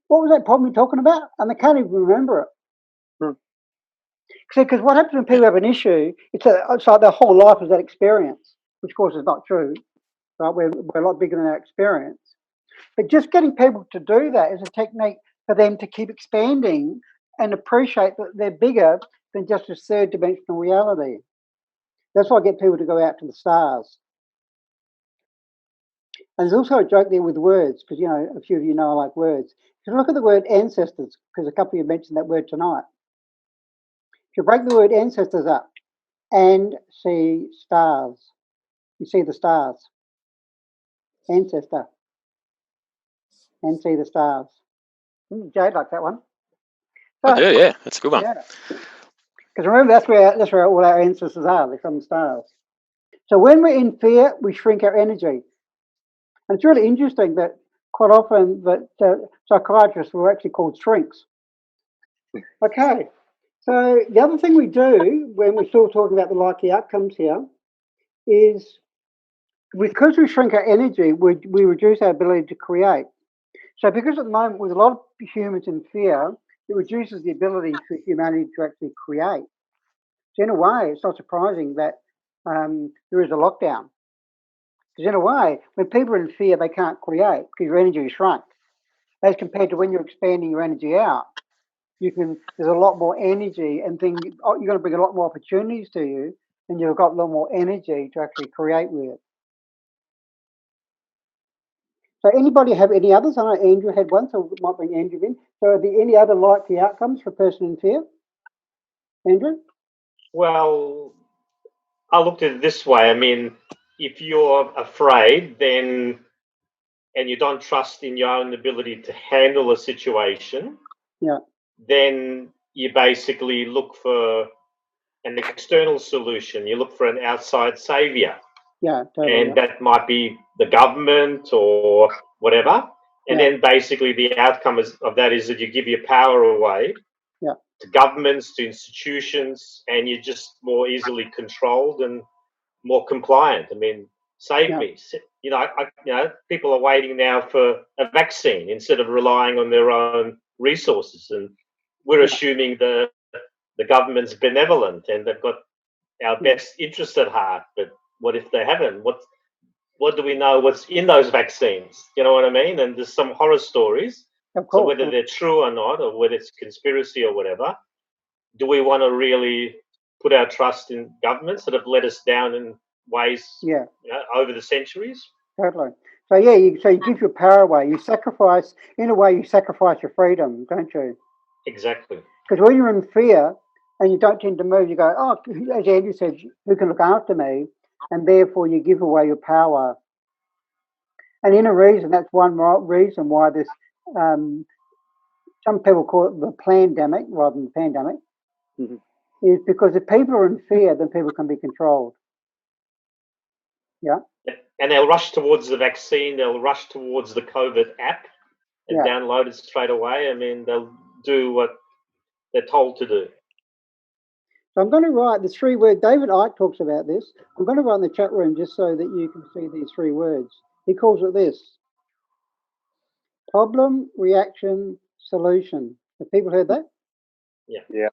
what was that problem you're talking about? And they can't even remember it. Because what happens when people have an issue, it's like their whole life is that experience, which of course is not true. Right? We're a lot bigger than our experience. But just getting people to do that is a technique for them to keep expanding and appreciate that they're bigger than just a third dimensional reality. That's why I get people to go out to the stars. And there's also a joke there with words, because, a few of you know I like words. If you look at the word ancestors, because a couple of you mentioned that word tonight. If you break the word ancestors up and see stars, you see the stars. Ancestor. And see the stars. Jade likes that one. I do, yeah. That's a good one. Yeah. Because remember, that's where all our ancestors are. They're from the stars. So when we're in fear, we shrink our energy. And it's really interesting that quite often that psychiatrists were actually called shrinks. Okay. So the other thing we do when we're still talking about the likely outcomes here is because we shrink our energy, we reduce our ability to create. So because at the moment with a lot of humans in fear, it reduces the ability for humanity to actually create. So in a way, it's not surprising that there is a lockdown. Because in a way, when people are in fear, they can't create because your energy is shrunk. As compared to when you're expanding your energy out, there's a lot more energy and you're going to bring a lot more opportunities to you, and you've got a lot more energy to actually create with. So anybody have any others? I know Andrew had one, so we might bring Andrew in. So are there any other likely outcomes for a person in fear? Andrew? Well, I looked at it this way. I mean, if you're afraid, then and you don't trust in your own ability to handle a situation, then you basically look for an external solution. You look for an outside savior. Yeah, totally. And that might be the government or whatever. And then basically the outcome of that is that you give your power away to governments, to institutions, and you're just more easily controlled and more compliant. I mean, save me. You know, people are waiting now for a vaccine instead of relying on their own resources. And we're assuming the government's benevolent and they've got our best interest at heart. But what if they haven't? What do we know what's in those vaccines? You know what I mean? And there's some horror stories. So whether they're true or not, or whether it's conspiracy or whatever, do we want to really put our trust in governments that have let us down in ways over the centuries? Totally. So you give your power away. You sacrifice, in a way, you sacrifice your freedom, don't you? Exactly. Because when you're in fear and you don't tend to move, you go, oh, as Andrew said, who can look after me? And therefore you give away your power. And in a reason, that's one reason why this, some people call it the plandemic rather than the pandemic, is because if people are in fear, then people can be controlled. Yeah. And they'll rush towards the vaccine. They'll rush towards the COVID app and download it straight away. I mean, they'll do what they're told to do. So I'm going to write the 3 words. David Icke talks about this. I'm going to write in the chat room just so that you can see these 3 words. He calls it this: problem, reaction, solution. Have people heard that? Yeah.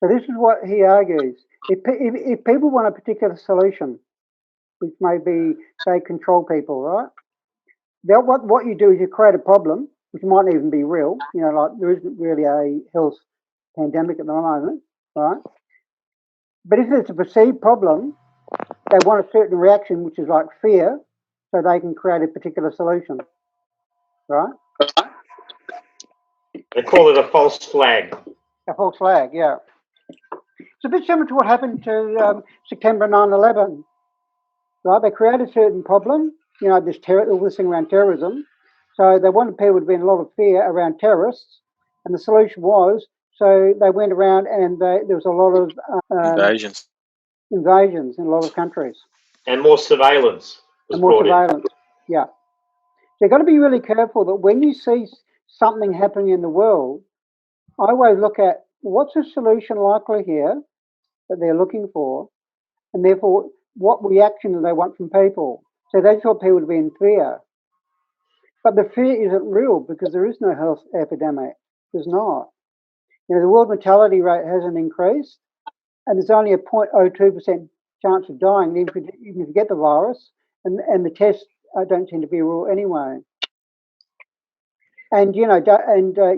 So this is what he argues. If people want a particular solution, which may be, say, control people, right? What you do is you create a problem, which might not even be real. You know, like there isn't really a health pandemic at the moment, right? But if it's a perceived problem, they want a certain reaction, which is like fear, so they can create a particular solution, right? They call it a false flag. A false flag, yeah. It's a bit similar to what happened to September 9/11, right? They created a certain problem, you know, all this thing around terrorism. So they wanted people to be in a lot of fear around terrorists, and the solution was, so they went around and there was a lot of invasions in a lot of countries. And more surveillance was brought in. Yeah. So you've got to be really careful that when you see something happening in the world, I always look at what's the solution likely here that they're looking for, and therefore what reaction do they want from people. So they want people to be in fear. But the fear isn't real because there is no health epidemic. There's not. You know, the world mortality rate hasn't increased, and there's only a 0.02% chance of dying even if you get the virus, and the tests don't tend to be real anyway. And you know,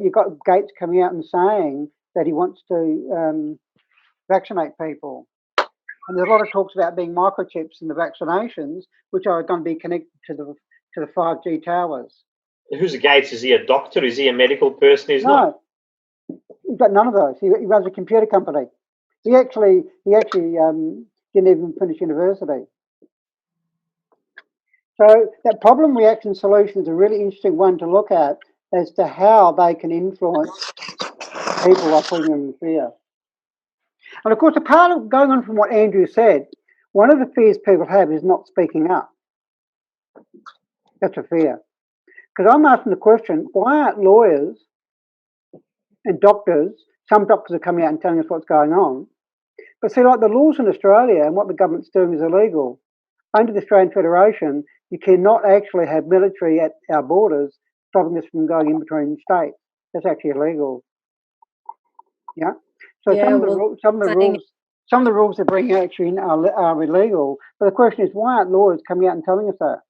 you've got Gates coming out and saying that he wants to vaccinate people. And there's a lot of talks about being microchips in the vaccinations, which are going to be connected to the 5G towers. Who's Gates? Is he a doctor? Is he a medical person? He's not. He's got none of those. He runs a computer company. He actually didn't even finish university. So that problem reaction solution is a really interesting one to look at as to how they can influence people by putting them in fear. And of course, a part of going on from what Andrew said, one of the fears people have is not speaking up. That's a fear. Because I'm asking the question, why aren't lawyers and doctors, some doctors are coming out and telling us what's going on, but see, like the laws in Australia and what the government's doing is illegal. Under the Australian Federation, you cannot actually have military at our borders stopping us from going in between states. That's actually illegal. Yeah. So Yeah, some of the rules they bring actually in are illegal. But the question is, why aren't lawyers coming out and telling us that?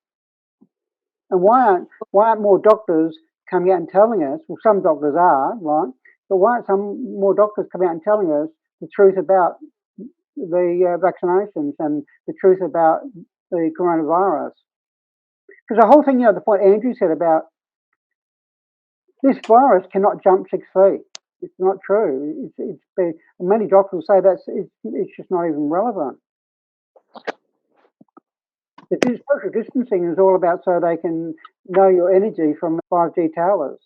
And why aren't more doctors coming out and telling us? Well, some doctors are, right? But why aren't some more doctors coming out and telling us the truth about the vaccinations and the truth about the coronavirus? Because the whole thing, the point Andrew said about this virus cannot jump 6 feet. It's not true. Many doctors say it's just not even relevant. The social distancing is all about so they can know your energy from 5G towers,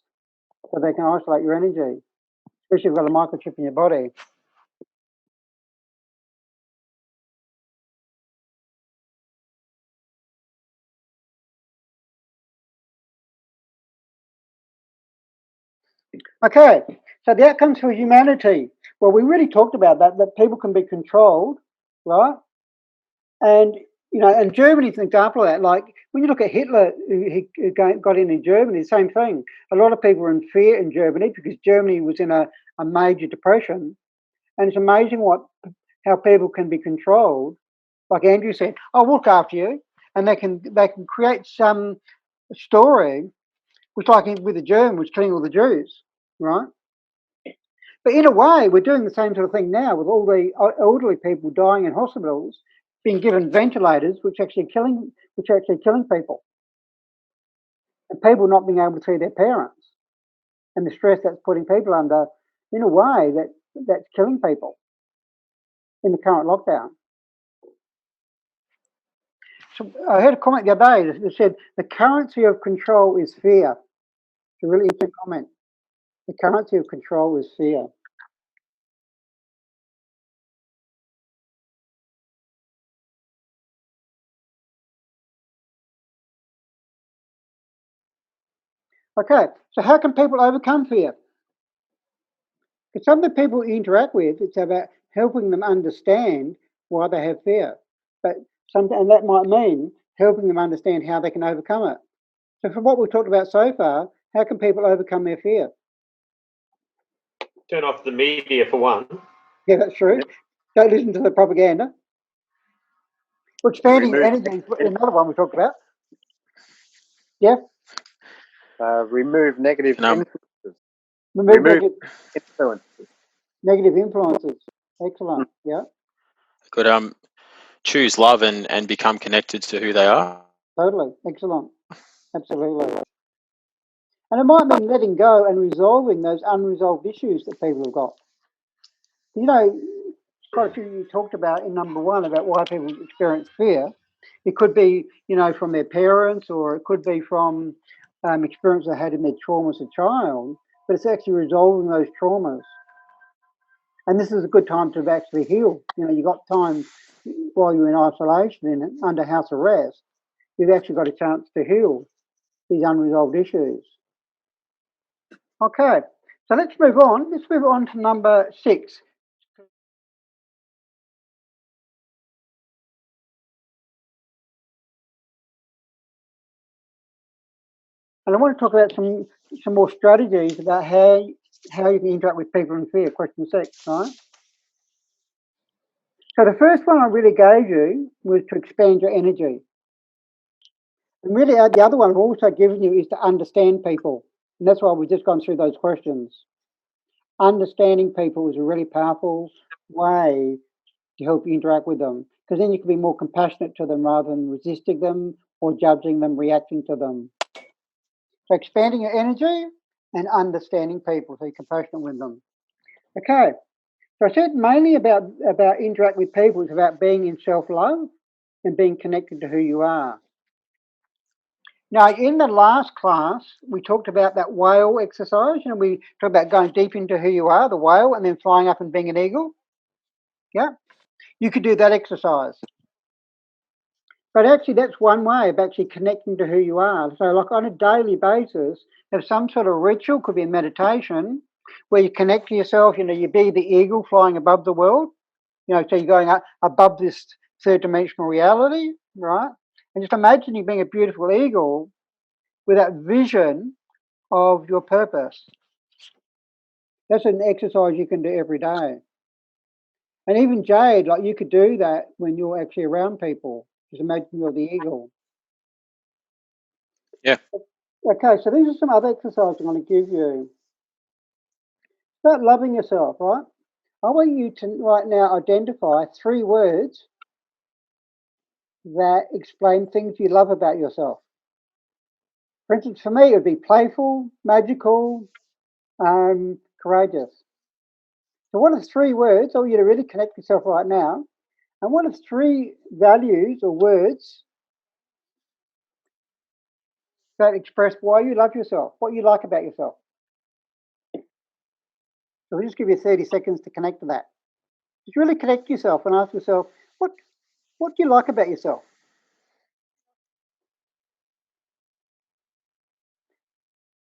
so they can isolate your energy, especially if you've got a microchip in your body. Okay, so the outcomes for humanity. Well, we really talked about that people can be controlled, right? And, and Germany's an example of that. Like, when you look at Hitler, who got in Germany, the same thing. A lot of people were in fear in Germany because Germany was in a major depression. And it's amazing how people can be controlled. Like Andrew said, I'll look after you. And they can create some story, which like with the Germans, was killing all the Jews, right? But in a way, we're doing the same sort of thing now with all the elderly people dying in hospitals, being given ventilators, which are actually killing people, and people not being able to see their parents, and the stress that's putting people under. In a way, that's killing people in the current lockdown. So I heard a comment the other day that said the currency of control is fear. It's a really interesting comment. The currency of control is fear. Okay, so how can people overcome fear? Because some of the people you interact with, it's about helping them understand why they have fear. And that might mean helping them understand how they can overcome it. So from what we've talked about so far, how can people overcome their fear? Turn off the media for one. Yeah, that's true. Yep. Don't listen to the propaganda. Expanding energy is another one we talked about. Yeah. Remove negative influences. Remove negative influences. Excellent. Yeah. Could choose love and become connected to who they are. Totally. Excellent. Absolutely. And it might mean letting go and resolving those unresolved issues that people have got. Quite a few you talked about in number one about why people experience fear. It could be, from their parents, or it could be from experience they had in their trauma as a child, but it's actually resolving those traumas. And this is a good time to actually heal. You've got time while you're in isolation and under house arrest, you've actually got a chance to heal these unresolved issues. Okay, so let's move on. Let's move on to number 6. And I want to talk about some more strategies about how you can interact with people in fear, question 6, right? So the first one I really gave you was to expand your energy. And really the other one I've also given you is to understand people. And that's why we've just gone through those questions. Understanding people is a really powerful way to help you interact with them, because then you can be more compassionate to them rather than resisting them or judging them, reacting to them. So expanding your energy and understanding people, so you're compassionate with them. Okay, so I said mainly about interacting with people is about being in self-love and being connected to who you are. Now, in the last class, we talked about that whale exercise. You know, we talked about going deep into who you are, the whale, and then flying up and being an eagle. Yeah, you could do that exercise. But actually, that's one way of actually connecting to who you are. So, like on a daily basis, have some sort of ritual, could be a meditation, where you connect to yourself. You know, you be the eagle flying above the world. You know, so you're going up above this third dimensional reality, right? And just imagine you being a beautiful eagle with that vision of your purpose. That's an exercise you can do every day. And even Jade, like you could do that when you're actually around people. Just imagine you're the eagle. Yeah. Okay, so these are some other exercises I'm going to give you. Start loving yourself, right? I want you to right now identify 3 words that explain things you love about yourself. For instance, for me, it would be playful, magical, courageous. So what are 3 words? I want you to really connect yourself right now. And what are 3 values or words that express why you love yourself, what you like about yourself? So we'll just give you 30 seconds to connect to that. Just really connect yourself and ask yourself, what do you like about yourself?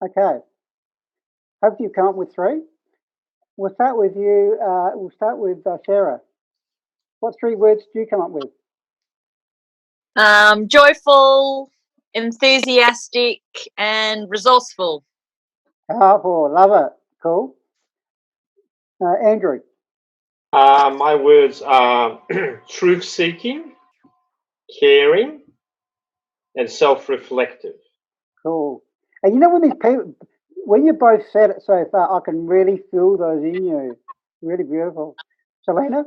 Okay. Hopefully you've come up with 3. We'll start with you. We'll start with Sarah. What 3 words did you come up with? Joyful, enthusiastic, and resourceful. Powerful. Love it. Cool. Andrew. My words are truth-seeking, caring, and self-reflective. Cool. And you know, when these people, when you both said it so far, I can really feel those in you. Really beautiful. Selena?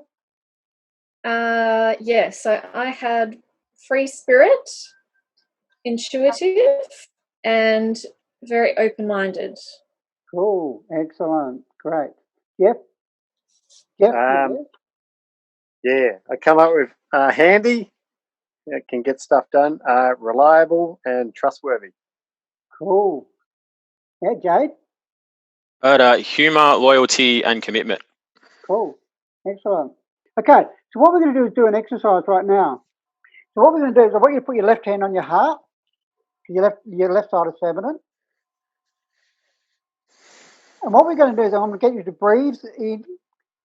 Yeah, so I had free spirit, intuitive, and very open-minded. Cool. Excellent. Great. Jeff? Jeff? Yeah, I come up with handy, can get stuff done, reliable and trustworthy. Cool. Yeah, Jade? But humor, loyalty, and commitment. Cool. Excellent. Okay, so what we're going to do is do an exercise right now. So what we're going to do is I want you to put your left hand on your heart. Your left side is feminine. And what we're going to do is I'm going to get you to breathe in.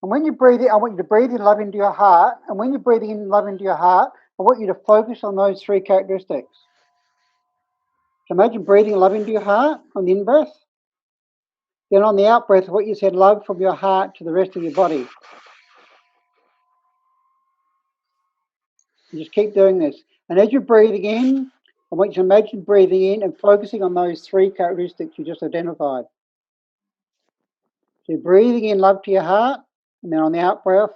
And when you breathe in, I want you to breathe in love into your heart. And when you're breathing in love into your heart, I want you to focus on those 3 characteristics. So imagine breathing love into your heart on the in-breath. Then on the out-breath, what you said, love from your heart to the rest of your body. And just keep doing this. And as you're breathing in, I want you to imagine breathing in and focusing on those 3 characteristics you just identified. So you're breathing in love to your heart, and then on the out-breath,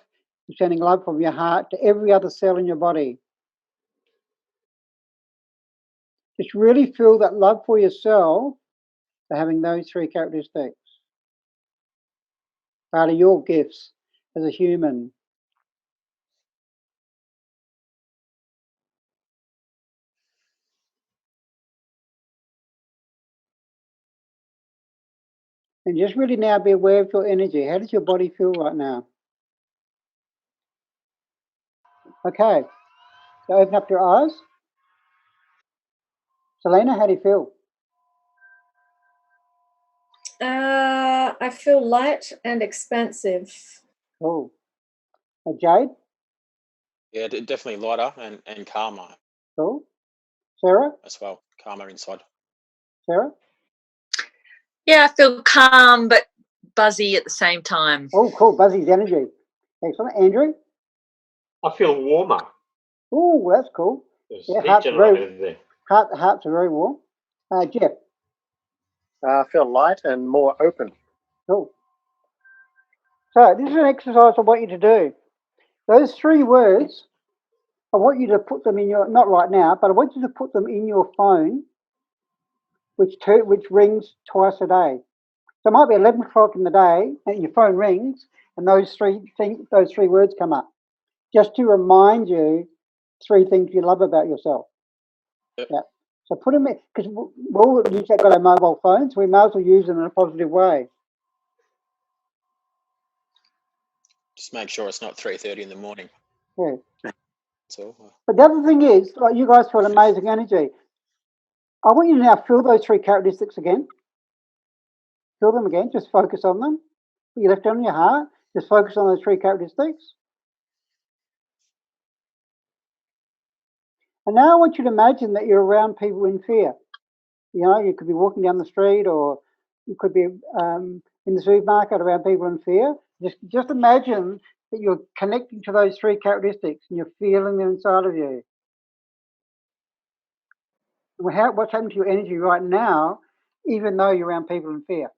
you're sending love from your heart to every other cell in your body. Just really feel that love for yourself for having those 3 characteristics. Part of your gifts as a human. And just really now be aware of your energy. How does your body feel right now? Okay. So open up your eyes. Selena, how do you feel? I feel light and expansive. Cool. Jade? Yeah, definitely lighter and calmer. Cool. Sarah? As well, calmer inside. Sarah? Yeah, I feel calm but buzzy at the same time. Oh, cool. Buzzy's energy. Excellent. Andrew? I feel warmer. Oh, that's cool. There's Yeah, heat hearts generated there. are very warm. Jeff? I feel light and more open. Cool. So this is an exercise I want you to do. Those 3 words, I want you to put them in your, not right now, but I want you to put them in your phone, which rings twice a day. So it might be 11 o'clock in the day and your phone rings and those 3 words come up, just to remind you 3 things you love about yourself. Yep. Yeah. So put them in, because we all got our mobile phones, we might as well use them in a positive way. Just make sure it's not 3:30 in the morning. Yeah. That's all. But the other thing is, like, you guys feel amazing energy. I want you to now feel those 3 characteristics again. Feel them again. Just focus on them. Put your left hand on your heart. Just focus on those 3 characteristics. And now I want you to imagine that you're around people in fear. You know, you could be walking down the street, or you could be in the supermarket around people in fear. Just imagine that you're connecting to those 3 characteristics and you're feeling them inside of you. What's happening to your energy right now, even though you're around people in fear?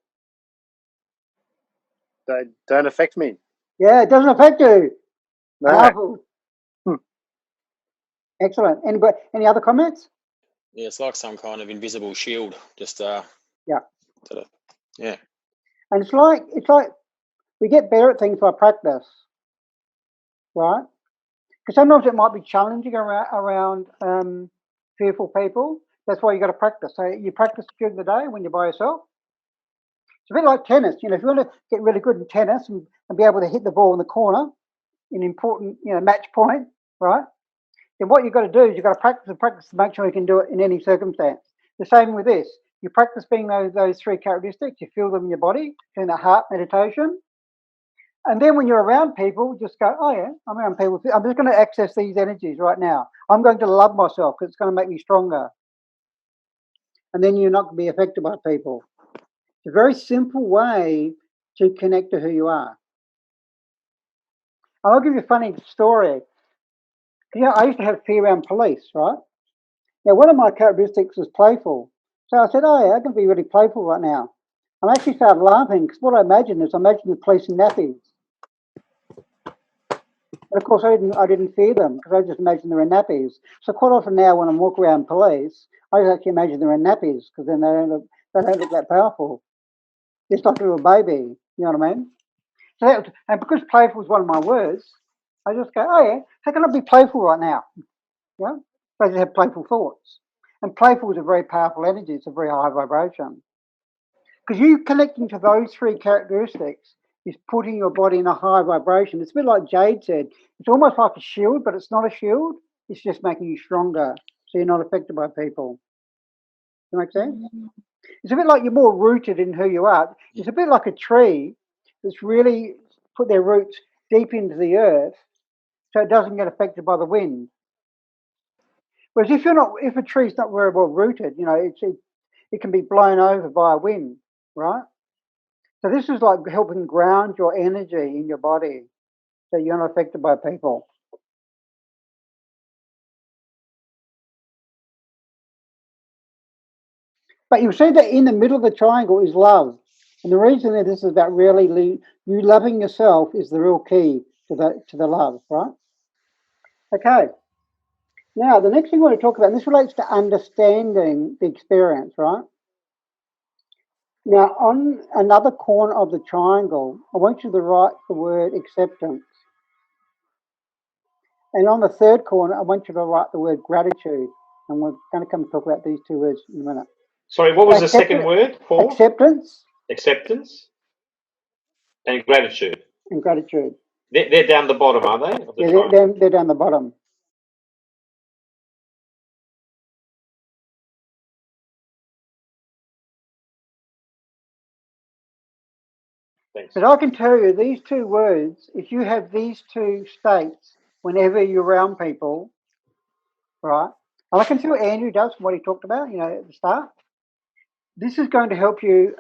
They don't affect me. Yeah, it doesn't affect you. No. Powerful. Excellent. Any other comments? Yeah, it's like some kind of invisible shield. Just yeah. Sort of, yeah. And it's like we get better at things by practice, right? Because sometimes it might be challenging around fearful people. That's why you got to practice. So you practice during the day when you're by yourself. It's a bit like tennis. You know, if you want to get really good in tennis and be able to hit the ball in the corner, an important, match point, right? Then what you've got to do is you've got to practice and practice to make sure you can do it in any circumstance. The same with this. You practice being those 3 characteristics. You feel them in your body, doing the heart meditation. And then when you're around people, just go, oh yeah, I'm around people. I'm just going to access these energies right now. I'm going to love myself because it's going to make me stronger. And then you're not going to be affected by people. It's a very simple way to connect to who you are. And I'll give you a funny story. I used to have fear around police, right? Now, one of my characteristics was playful. So I said, oh yeah, I can be really playful right now. And I actually started laughing because what I imagined is the police in nappies. And of course, I didn't fear them because I just imagined they're in nappies. So quite often now, when I walk around police, I just actually imagine they're in nappies because then they don't look that powerful. Just like a little baby. You know what I mean? So and because playful is one of my words, I just go, oh yeah, how can I be playful right now? So I just have playful thoughts. And playful is a very powerful energy. It's a very high vibration. Because you connecting to those 3 characteristics is putting your body in a high vibration. It's a bit like Jade said. It's almost like a shield, but it's not a shield. It's just making you stronger, so you're not affected by people. Does that make sense? It's a bit like you're more rooted in who you are. It's a bit like a tree that's really put their roots deep into the earth, so it doesn't get affected by the wind. Whereas if a tree's not very well rooted, it can be blown over by a wind, right? So this is like helping ground your energy in your body so you're not affected by people. But you'll see that in the middle of the triangle is love. And the reason that this is about really you loving yourself is the real key to the love, right? Okay. Now, the next thing we want to talk about, and this relates to understanding the experience, right? Now, on another corner of the triangle, I want you to write the word acceptance. And on the third corner, I want you to write the word gratitude. And we're going to come and talk about these 2 words in a minute. Sorry, what was the second word, Paul? Acceptance. Acceptance and gratitude. And gratitude. They're down the bottom, are they? They're down the bottom. Thanks. But I can tell you these 2 words, if you have these 2 states whenever you're around people, right? And I can see what Andrew does from what he talked about, at the start. This is going to help you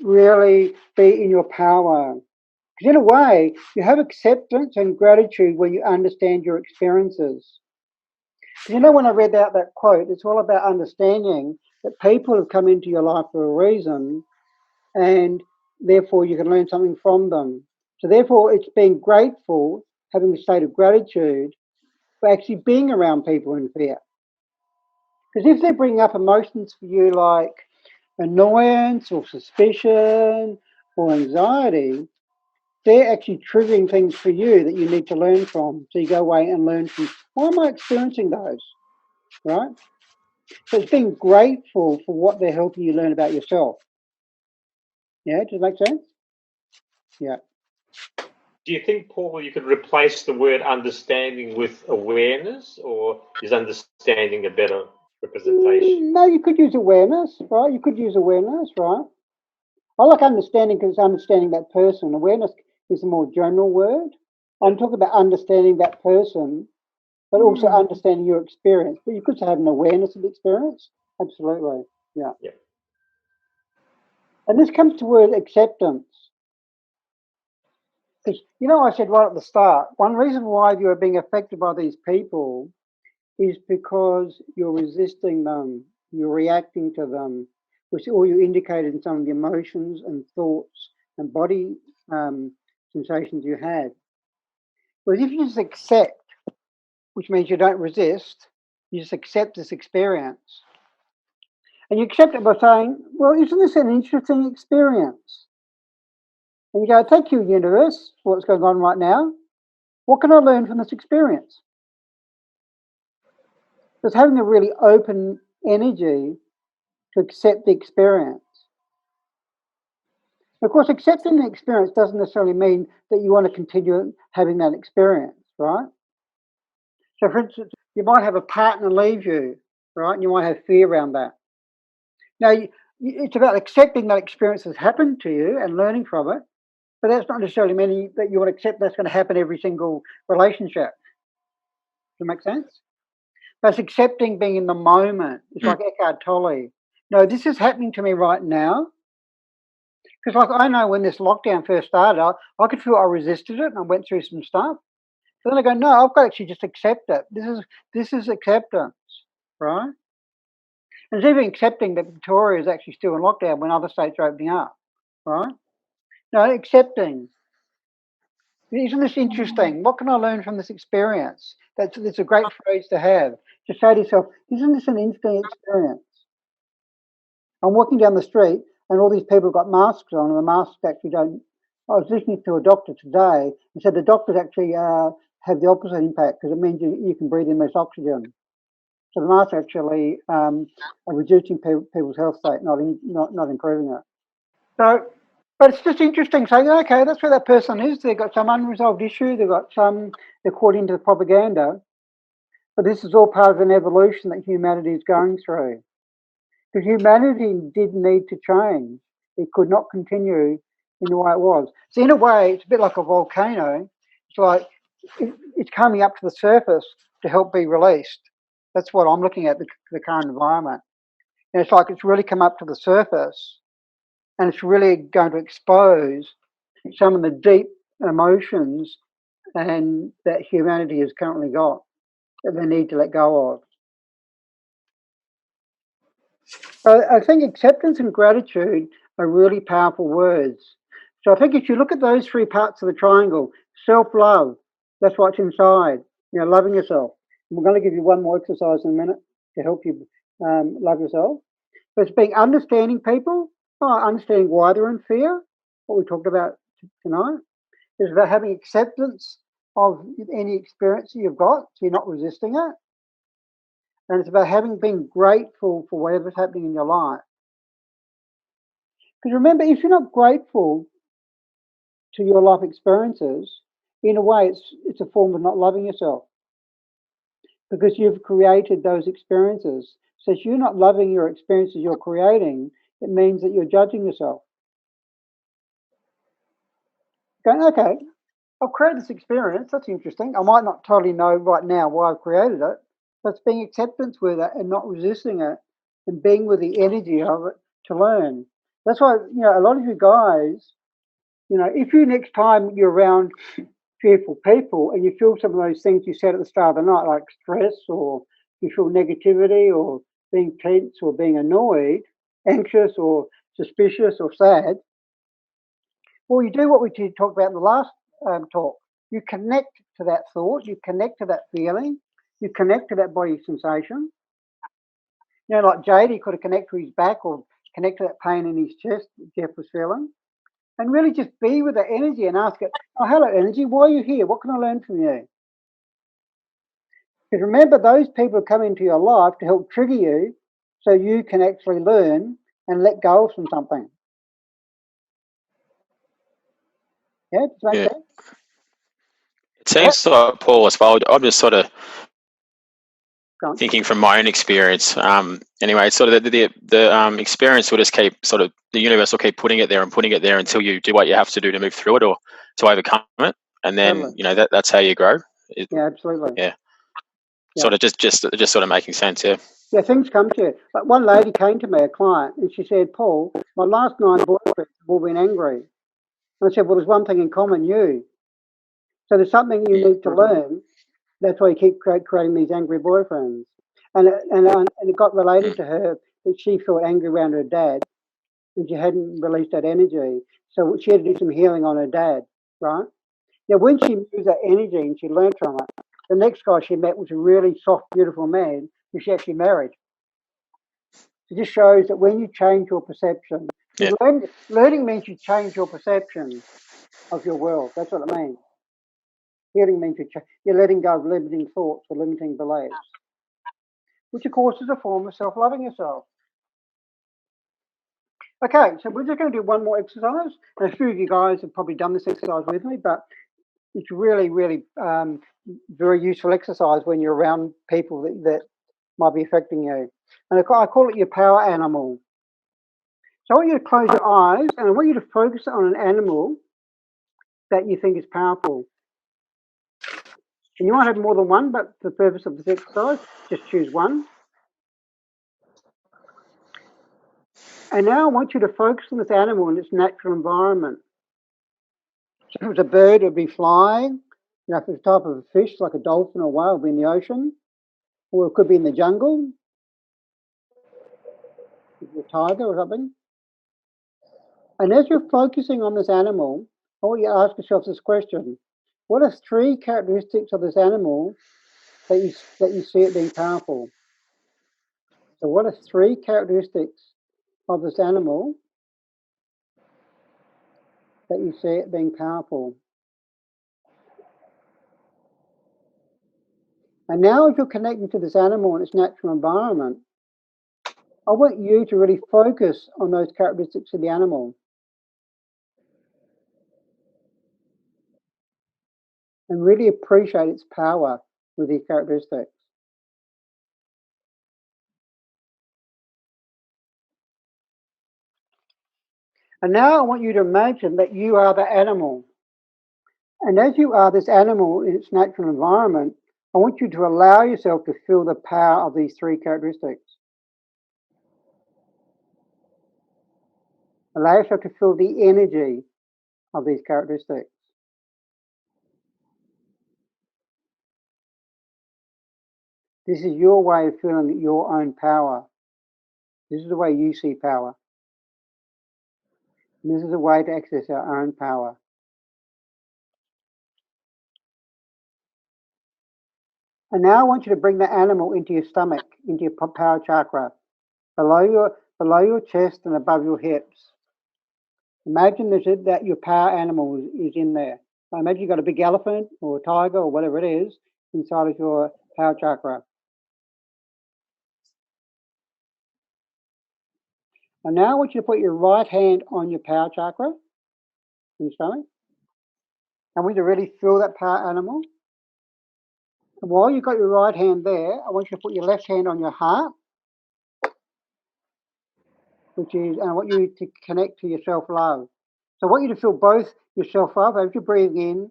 really be in your power. Because in a way, you have acceptance and gratitude when you understand your experiences. When I read out that quote, it's all about understanding that people have come into your life for a reason, and therefore you can learn something from them. So therefore, it's being grateful, having a state of gratitude for actually being around people in fear. Because if they bring up emotions for you like annoyance or suspicion or anxiety, they're actually triggering things for you that you need to learn from. So you go away and learn from, why am I experiencing those, right? So it's being grateful for what they're helping you learn about yourself. Yeah, does it make sense? Yeah. Do you think, Paul, you could replace the word understanding with awareness, or is understanding a better representation? No, you could use awareness, right? You could use awareness, right? I like understanding because it's understanding that person. Awareness is a more general word. I'm talking about understanding that person, but also understanding your experience. But you could have an awareness of the experience. Absolutely, yeah. And this comes to word acceptance. Because, you know, I said right at the start, one reason why you are being affected by these people is because you're resisting them, you're reacting to them, which all you indicated in some of the emotions and thoughts and body sensations you had. Whereas if you just accept, which means you don't resist, you just accept this experience. And you accept it by saying, well, isn't this an interesting experience? And you go, thank you, universe, for what's going on right now. What can I learn from this experience? Just having a really open energy to accept the experience. Of course, accepting the experience doesn't necessarily mean that you want to continue having that experience, right? So, for instance, you might have a partner leave you, right? And you might have fear around that. Now, it's about accepting that experience has happened to you and learning from it, but that's not necessarily meaning that you want to accept that's going to happen every single relationship. Does that make sense? That's accepting being in the moment. It's like Eckhart Tolle. No, this is happening to me right now. Because like I know when this lockdown first started, I could feel I resisted it and I went through some stuff. But then I go, no, I've got to actually just accept it. This is acceptance, right? And it's even accepting that Victoria is actually still in lockdown when other states are opening up, right? No, accepting. Isn't this interesting? What can I learn from this experience? That's a great phrase to have. To say to yourself, isn't this an interesting experience? I'm walking down the street and all these people have got masks on and the masks actually don't. I was listening to a doctor today and said the doctors actually have the opposite impact because it means you can breathe in less oxygen. So the masks actually are reducing people's health state, not improving it. So, but it's just interesting saying, okay, that's where that person is. They've got some unresolved issue. They've got some, according to the propaganda. But this is all part of an evolution that humanity is going through. Because humanity did need to change. It could not continue in the way it was. So in a way, it's a bit like a volcano. It's like it's coming up to the surface to help be released. That's what I'm looking at, the current environment. And it's like it's really come up to the surface and it's really going to expose some of the deep emotions and that humanity has currently got that they need to let go of. So I think acceptance and gratitude are really powerful words. So I think if you look at those three parts of the triangle, self-love, that's what's inside, loving yourself. And we're going to give you one more exercise in a minute to help you love yourself. But it's being understanding people, understanding why they're in fear, what we talked about tonight. It's about having acceptance of any experience that you've got, so you're not resisting it. And it's about being grateful for whatever's happening in your life. Because remember, if you're not grateful to your life experiences, in a way, it's a form of not loving yourself. Because you've created those experiences. So if you're not loving your experiences you're creating, it means that you're judging yourself. Going, okay, I've created this experience. That's interesting. I might not totally know right now why I've created it, but it's being acceptance with it and not resisting it and being with the energy of it to learn. That's why, a lot of you guys, if you next time you're around fearful people and you feel some of those things you said at the start of the night, like stress or you feel negativity or being tense or being annoyed, anxious or suspicious or sad, well, you do what we did talk about in the last talk. You connect to that thought, you connect to that feeling, you connect to that body sensation. Like Jade, he could have connected to his back or connect to that pain in his chest that Jeff was feeling. And really just be with the energy and ask it, oh, hello, energy, why are you here? What can I learn from you? Because remember, those people come into your life to help trigger you so you can actually learn and let go of something. Yeah, does that make sense? It seems like, Paul, as well, I'm just sort of thinking from my own experience. Anyway, sort of the experience will just keep the universe will keep putting it there until you do what you have to do to move through it or to overcome it, and then Totally. that's how you grow. Yeah, absolutely. Yeah. Sort of just sort of making sense. Yeah. Yeah, things come to you. But one lady came to me, a client, and she said, "Paul, my last 9 boyfriends have all been angry." And I said, "Well, there's one thing in common, you. So there's something you need to learn. That's why you keep creating these angry boyfriends." And it got related to her that she felt angry around her dad, and she hadn't released that energy. So she had to do some healing on her dad, right? Now, when she used that energy and she learned from it, the next guy she met was a really soft, beautiful man who she actually married. It just shows that when you change your perception, learning means you change your perception of your world. That's what it means. Healing means you're letting go of limiting thoughts or limiting beliefs, which of course is a form of self-loving yourself. Okay, so we're just going to do one more exercise. And a few of you guys have probably done this exercise with me, but it's really, really very useful exercise when you're around people that might be affecting you. And I call it your power animal. So I want you to close your eyes and I want you to focus on an animal that you think is powerful. And you might have more than one, but for the purpose of this exercise, just choose one. And now I want you to focus on this animal in its natural environment. So if it was a bird, it would be flying. You know, if it's a type of a fish, like a dolphin or whale, it would be in the ocean. Or it could be in the jungle. A tiger or something. And as you're focusing on this animal, I want you to ask yourself this question. What are 3 characteristics of this animal that you see it being powerful? So what are 3 characteristics of this animal that you see it being powerful? And now as you're connecting to this animal in its natural environment, I want you to really focus on those characteristics of the animal. And really appreciate its power with these characteristics. And now I want you to imagine that you are the animal. And as you are this animal in its natural environment, I want you to allow yourself to feel the power of these 3 characteristics. Allow yourself to feel the energy of these characteristics. This is your way of feeling your own power. This is the way you see power. And this is a way to access our own power. And now I want you to bring the animal into your stomach, into your power chakra, below your chest and above your hips. Imagine that your power animal is in there. So imagine you've got a big elephant or a tiger or whatever it is inside of your power chakra. And now I want you to put your right hand on your power chakra in your stomach. I want you to really feel that power animal. And while you've got your right hand there, I want you to put your left hand on your heart, and I want you to connect to your self-love. So I want you to feel both your self-love as you breathe in.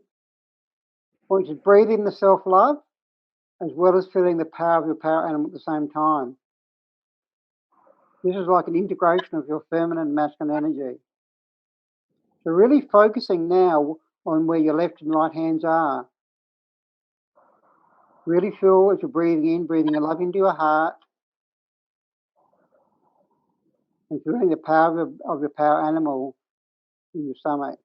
I want you to breathe in the self-love as well as feeling the power of your power animal at the same time. This is like an integration of your feminine and masculine energy. So really focusing now on where your left and right hands are. Really feel as you're breathing in, breathing your love into your heart, and feeling the power of your power animal in your stomach.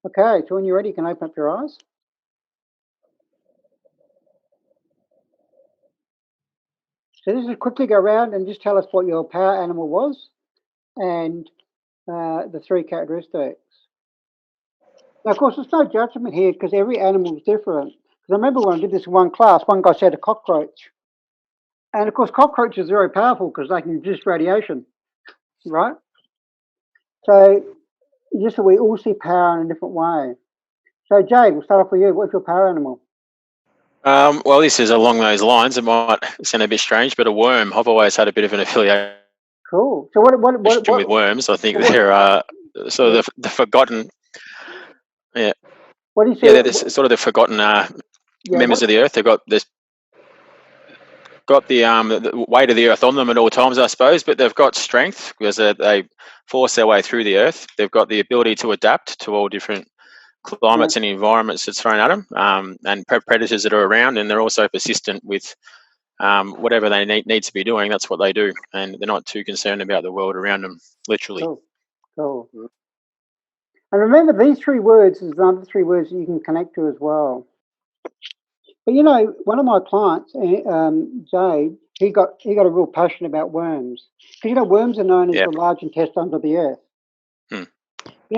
Okay, so when you're ready, you can open up your eyes. So this is quickly go around and just tell us what your power animal was and the 3 characteristics. Now, of course, there's no judgment here because every animal is different. Because I remember when I did this in one class, one guy said a cockroach. And of course, cockroaches are very powerful because they can produce radiation, right? So just so we all see power in a different way. So Jade, we'll start off with you. What's your power animal? Well, this is along those lines. It might sound a bit strange, but a worm. I've always had a bit of an affiliation Cool. So what with worms. I think they're sort of the forgotten. Yeah. What do you say? Yeah, they're sort of the forgotten members of the earth. They've got this. Got the weight of the earth on them at all times, I suppose, but they've got strength because they force their way through the earth. They've got the ability to adapt to all different climates and environments that's thrown at them, and predators that are around, and they're also persistent with whatever they need to be doing. That's what they do, and they're not too concerned about the world around them, literally. Cool. And remember, these 3 words is another 3 words that you can connect to as well. But you know, one of my clients, Jade, he got a real passion about worms because you know worms are known as the large intestines of the earth. You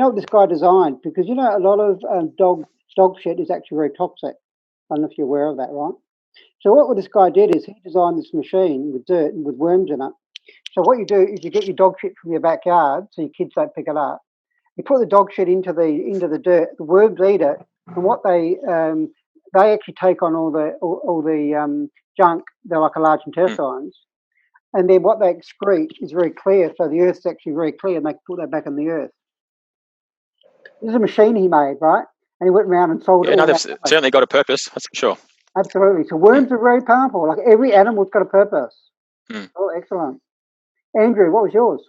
know what this guy designed? Because you know a lot of dog shit is actually very toxic. I don't know if you're aware of that, right? So what this guy did is he designed this machine with dirt and with worms in it. So what you do is you get your dog shit from your backyard, so your kids don't pick it up. You put the dog shit into the dirt. The worms eat it, and what they actually take on all the junk. They're like a large intestines, and then what they excrete is very clear. So the earth's actually very clear, and they can put that back in the earth. This is a machine he made, right? And he went around and sold it. Yeah, no, they've certainly got a purpose. That's for sure. Absolutely. So worms are very powerful. Like every animal's got a purpose. Oh, excellent. Andrew, what was yours?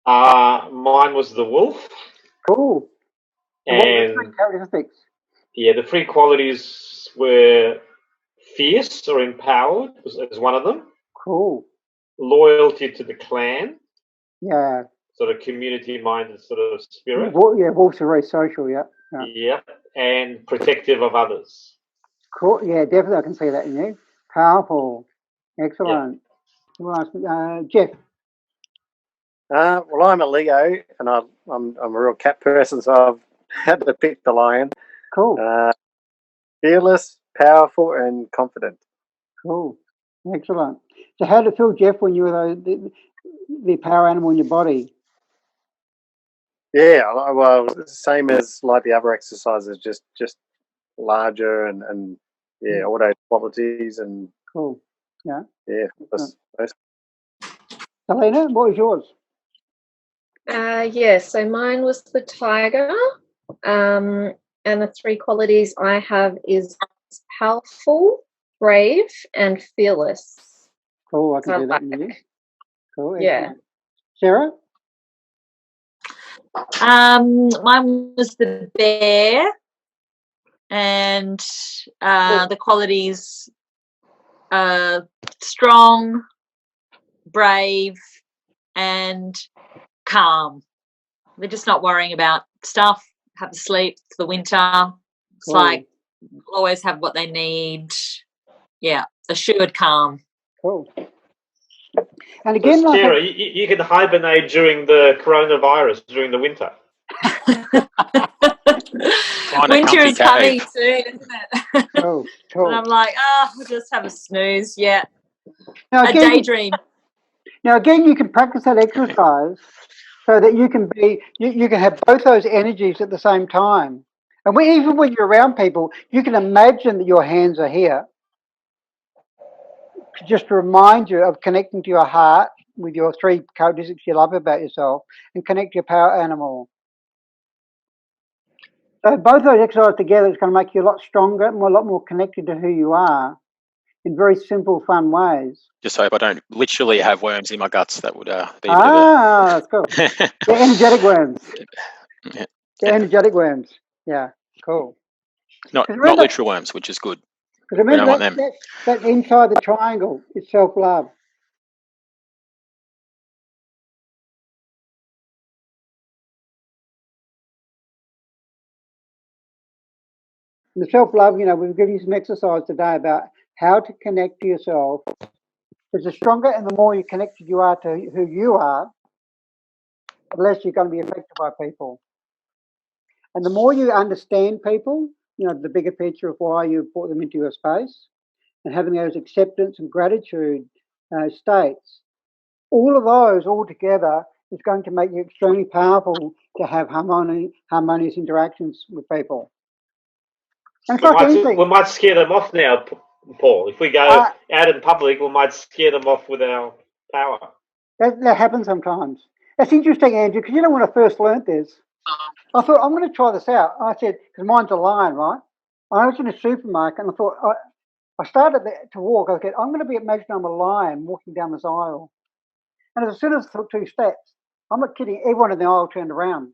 Mine was the wolf. Cool. And what were the 3 characteristics? Yeah, the 3 qualities were fierce or empowered as one of them. Cool. Loyalty to the clan. Yeah. Sort of community-minded sort of spirit. Yeah, wolves are very social, yeah. Yep, and protective of others. Cool, yeah, definitely I can see that in you. Powerful. Excellent. Yep. Jeff? Well, I'm a Leo, and I'm a real cat person, so I've had to pick the lion. Cool. Fearless, powerful, and confident. Cool. Excellent. So how did it feel, Jeff, when you were the power animal in your body? Yeah, well, same as like the other exercises, just larger and all those qualities and cool. Yeah. Yeah. Helena, what was yours? Yeah, so mine was the tiger. And the 3 qualities I have is powerful, brave, and fearless. Cool, I can do that in you. Cool. Yeah. Sarah? Mine was the bear, and the qualities strong, brave, and calm. They're just not worrying about stuff, have to sleep for the winter. It's like always have what they need. Yeah, assured calm. Cool. And again, so Sarah, you can hibernate during the coronavirus during the winter. Winter is coming soon, isn't it? Cool. And I'm like, I'll just have a snooze. Yeah. Now, a daydream. Now, again, you can practice that exercise so that you can you can have both those energies at the same time. And even when you're around people, you can imagine that your hands are here, just to remind you of connecting to your heart with your 3 characteristics you love about yourself, and connect to your power animal. So both those exercises together is going to make you a lot stronger and a lot more connected to who you are in very simple, fun ways. Just hope I don't literally have worms in my guts. That would be a bit that's cool. The energetic worms. Yeah. The energetic worms. Yeah, cool. Not literal worms, which is good. Because remember that inside the triangle is self-love. And the self-love, we've given you some exercise today about how to connect to yourself. Because the stronger and the more you connected you are to who you are, unless you're going to be affected by people. And the more you understand people, the bigger picture of why you brought them into your space, and having those acceptance and gratitude states, all of those all together is going to make you extremely powerful to have harmonious interactions with people. And we might scare them off now, Paul. If we go out in public, we might scare them off with our power. That happens sometimes. That's interesting, Andrew, because when I first learnt this, I thought, I'm going to try this out. I said, because mine's a lion, right? I was in a supermarket and I thought, I started to walk. I said, I'm going to imagine I'm a lion walking down this aisle. And as soon as I took 2 steps, I'm not kidding, everyone in the aisle turned around.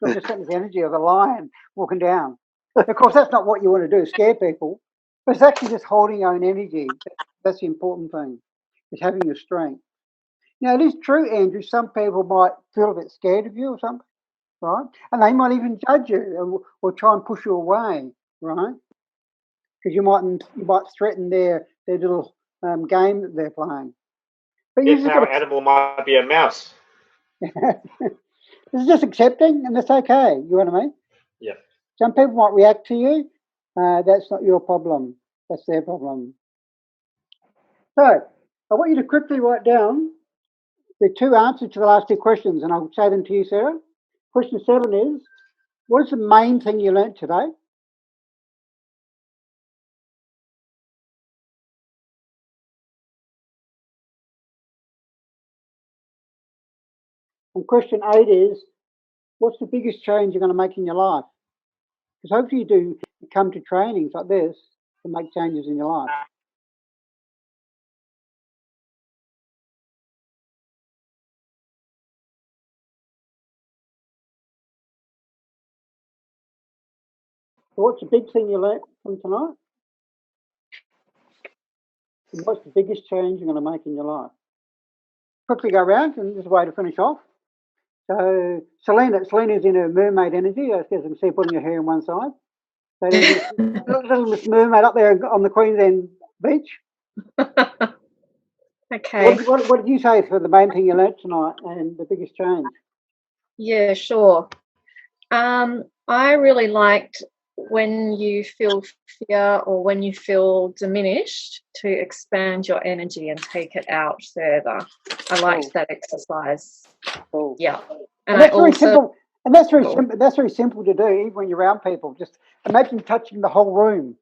Because I just sent the energy of a lion walking down. Of course, that's not what you want to do, scare people. But it's actually just holding your own energy. That's the important thing, is having your strength. Now, it is true, Andrew, some people might feel a bit scared of you or something, right? And they might even judge you or try and push you away, right? Because you might threaten their little game that they're playing. But yes, our animal might be a mouse. It's just accepting, and that's okay. You know what I mean? Yeah. Some people might react to you. That's not your problem. That's their problem. So I want you to quickly write down the 2 answers to the last 2 questions, and I'll say them to you, Sarah. Question 7 is, what is the main thing you learnt today? And question 8 is, what's the biggest change you're going to make in your life? Because hopefully you do come to trainings like this to make changes in your life. So what's the big thing you learnt from tonight? And what's the biggest change you're going to make in your life? Quickly go around, and this is a way to finish off. So Selena's in her mermaid energy, as you can see, putting her hair on one side. So little Miss Mermaid up there on the Queensland beach. Okay. What did you say for the main thing you learnt tonight and the biggest change? Yeah, sure. I really liked when you feel fear or when you feel diminished to expand your energy and take it out further. I liked that exercise. Cool. Yeah. And that's very simple. And that's very simple. That's very simple to do, even when you're around people. Just imagine touching the whole room.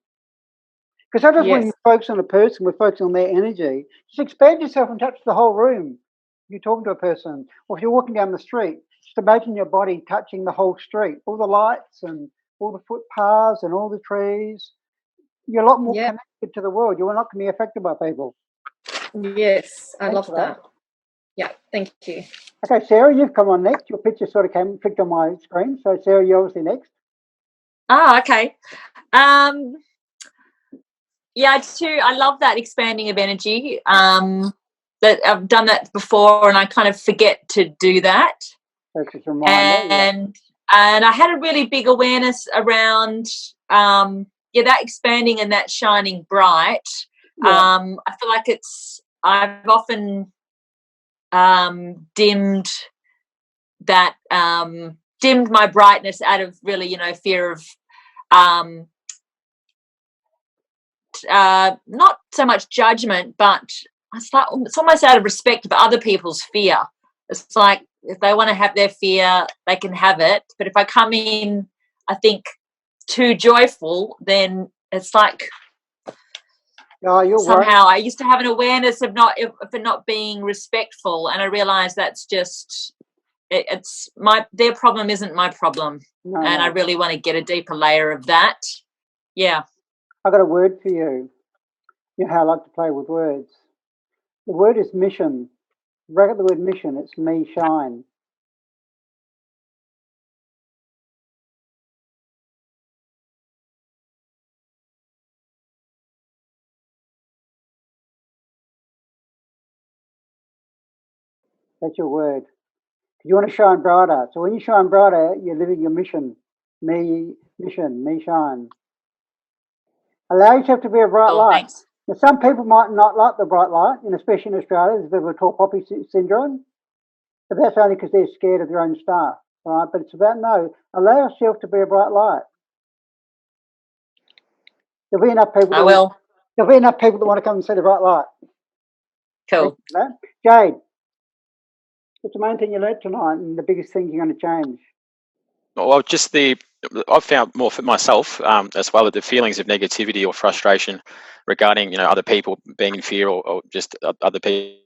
Because sometimes when you focus on a person, we're focusing on their energy. Just expand yourself and touch the whole room. If you're talking to a person, or if you're walking down the street, just imagine your body touching the whole street, all the lights and all the footpaths and all the trees. You're a lot more connected to the world. You're not going to be affected by people. Yes, I love that. Yeah, thank you. Okay, Sarah, you've come on next. Your picture sort of clicked on my screen. So, Sarah, you're obviously next. Oh, okay. Yeah, too. I love that expanding of energy. That I've done that before, and I kind of forget to do that. That's just a reminder. And I had a really big awareness around that expanding and that shining bright. I feel like I've often dimmed my brightness out of really, fear of not so much judgment, but it's almost out of respect for other people's fear. It's like if they want to have their fear, they can have it. But if I come in, I think, too joyful, then it's like somehow I used to have an awareness of not being respectful, and I realised that's just their problem isn't my problem, I really want to get a deeper layer of that. Yeah. I've got a word for you. You know how I like to play with words. The word is mission. Break up the word mission. It's me shine. That's your word. You want to shine brighter. So when you shine brighter, you're living your mission. Me shine. Allow yourself to be a bright light. Thanks. Now, some people might not like the bright light, and especially in Australia, there's a bit of a tall poppy syndrome. But that's only because they're scared of their own star, right? But it's about, no, allow yourself to be a bright light. There'll be enough people. There'll be enough people that want to come and see the bright light. Cool. Jade, what's the main thing you learned tonight and the biggest thing you're going to change? Well, just I've found more for myself as well, that the feelings of negativity or frustration regarding, you know, other people being in fear or just other people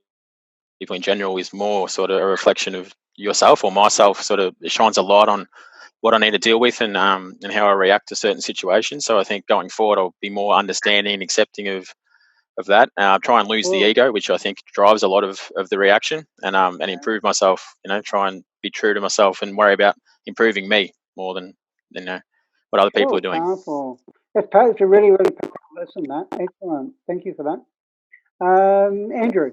in general is more sort of a reflection of yourself or myself. Sort of, it shines a light on what I need to deal with and how I react to certain situations. So I think going forward, I'll be more understanding and accepting of that. Try and lose the ego, which I think drives a lot of the reaction, and improve myself. You know, try and be true to myself and worry about improving me more than what other people are doing. Powerful. It's a really, really powerful lesson. That excellent. Thank you for that, Andrew.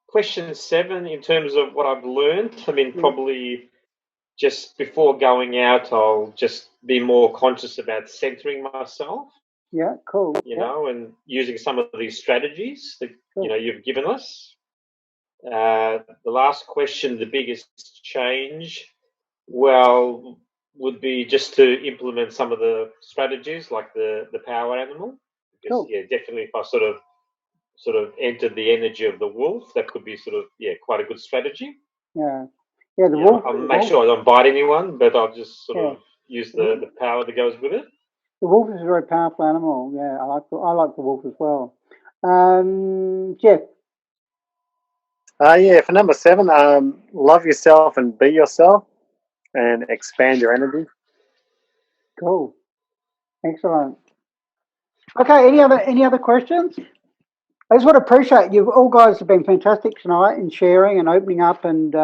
Question 7, in terms of what I've learned, I mean, probably just before going out, I'll just be more conscious about centering myself. Yeah, cool. You know, and using some of these strategies that you know you've given us. The last question, the biggest change, well, would be just to implement some of the strategies like the power animal. Because yeah, definitely if I sort of entered the energy of the wolf, that could be sort of quite a good strategy. Yeah. Yeah, the wolf. I'll make sure I don't bite anyone, but I'll just sort of use the power that goes with it. The wolf is a very powerful animal. Yeah, I like the wolf as well. Jeff. Yeah, for number 7, love yourself and be yourself, and expand your energy. Cool. Excellent. Okay. Any other questions? I just want to appreciate you all guys have been fantastic tonight in sharing and opening up and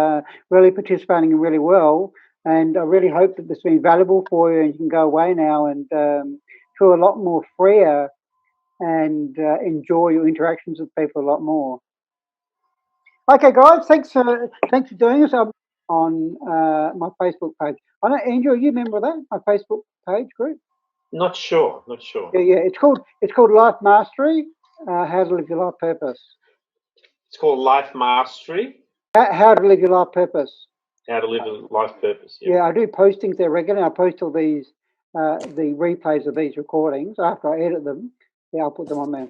really participating really well. And I really hope that this has been valuable for you and you can go away now and feel a lot more freer and enjoy your interactions with people a lot more. Okay, guys, thanks for doing this. I'm on my Facebook page. I know, Andrew, are you a member of that? My Facebook page group? Not sure. Yeah. It's called Life Mastery. How to live your life purpose. It's called Life Mastery. How to live your life purpose. How to live a life purpose. Yeah, I do postings there regularly. I post all these the replays of these recordings after I edit them. Yeah, I'll put them on there.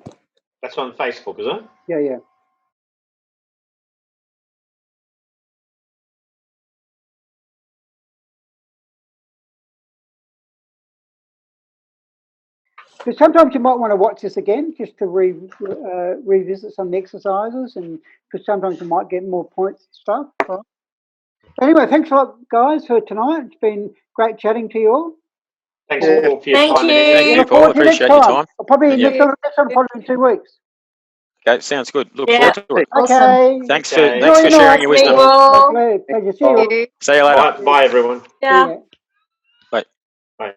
That's on Facebook, is it? Yeah. But sometimes you might want to watch this again just to revisit some of the exercises, and because sometimes you might get more points and stuff. Right? Anyway, thanks a lot, guys, for tonight. It's been great chatting to you all. Thanks all for your time. Thank you, Paul. Appreciate your time. Probably next one probably in 2 weeks. Okay, sounds good. Look forward to it. Okay. Thanks for sharing your wisdom. Pleasure. See you. See you later. Bye everyone. Yeah. Bye. Bye.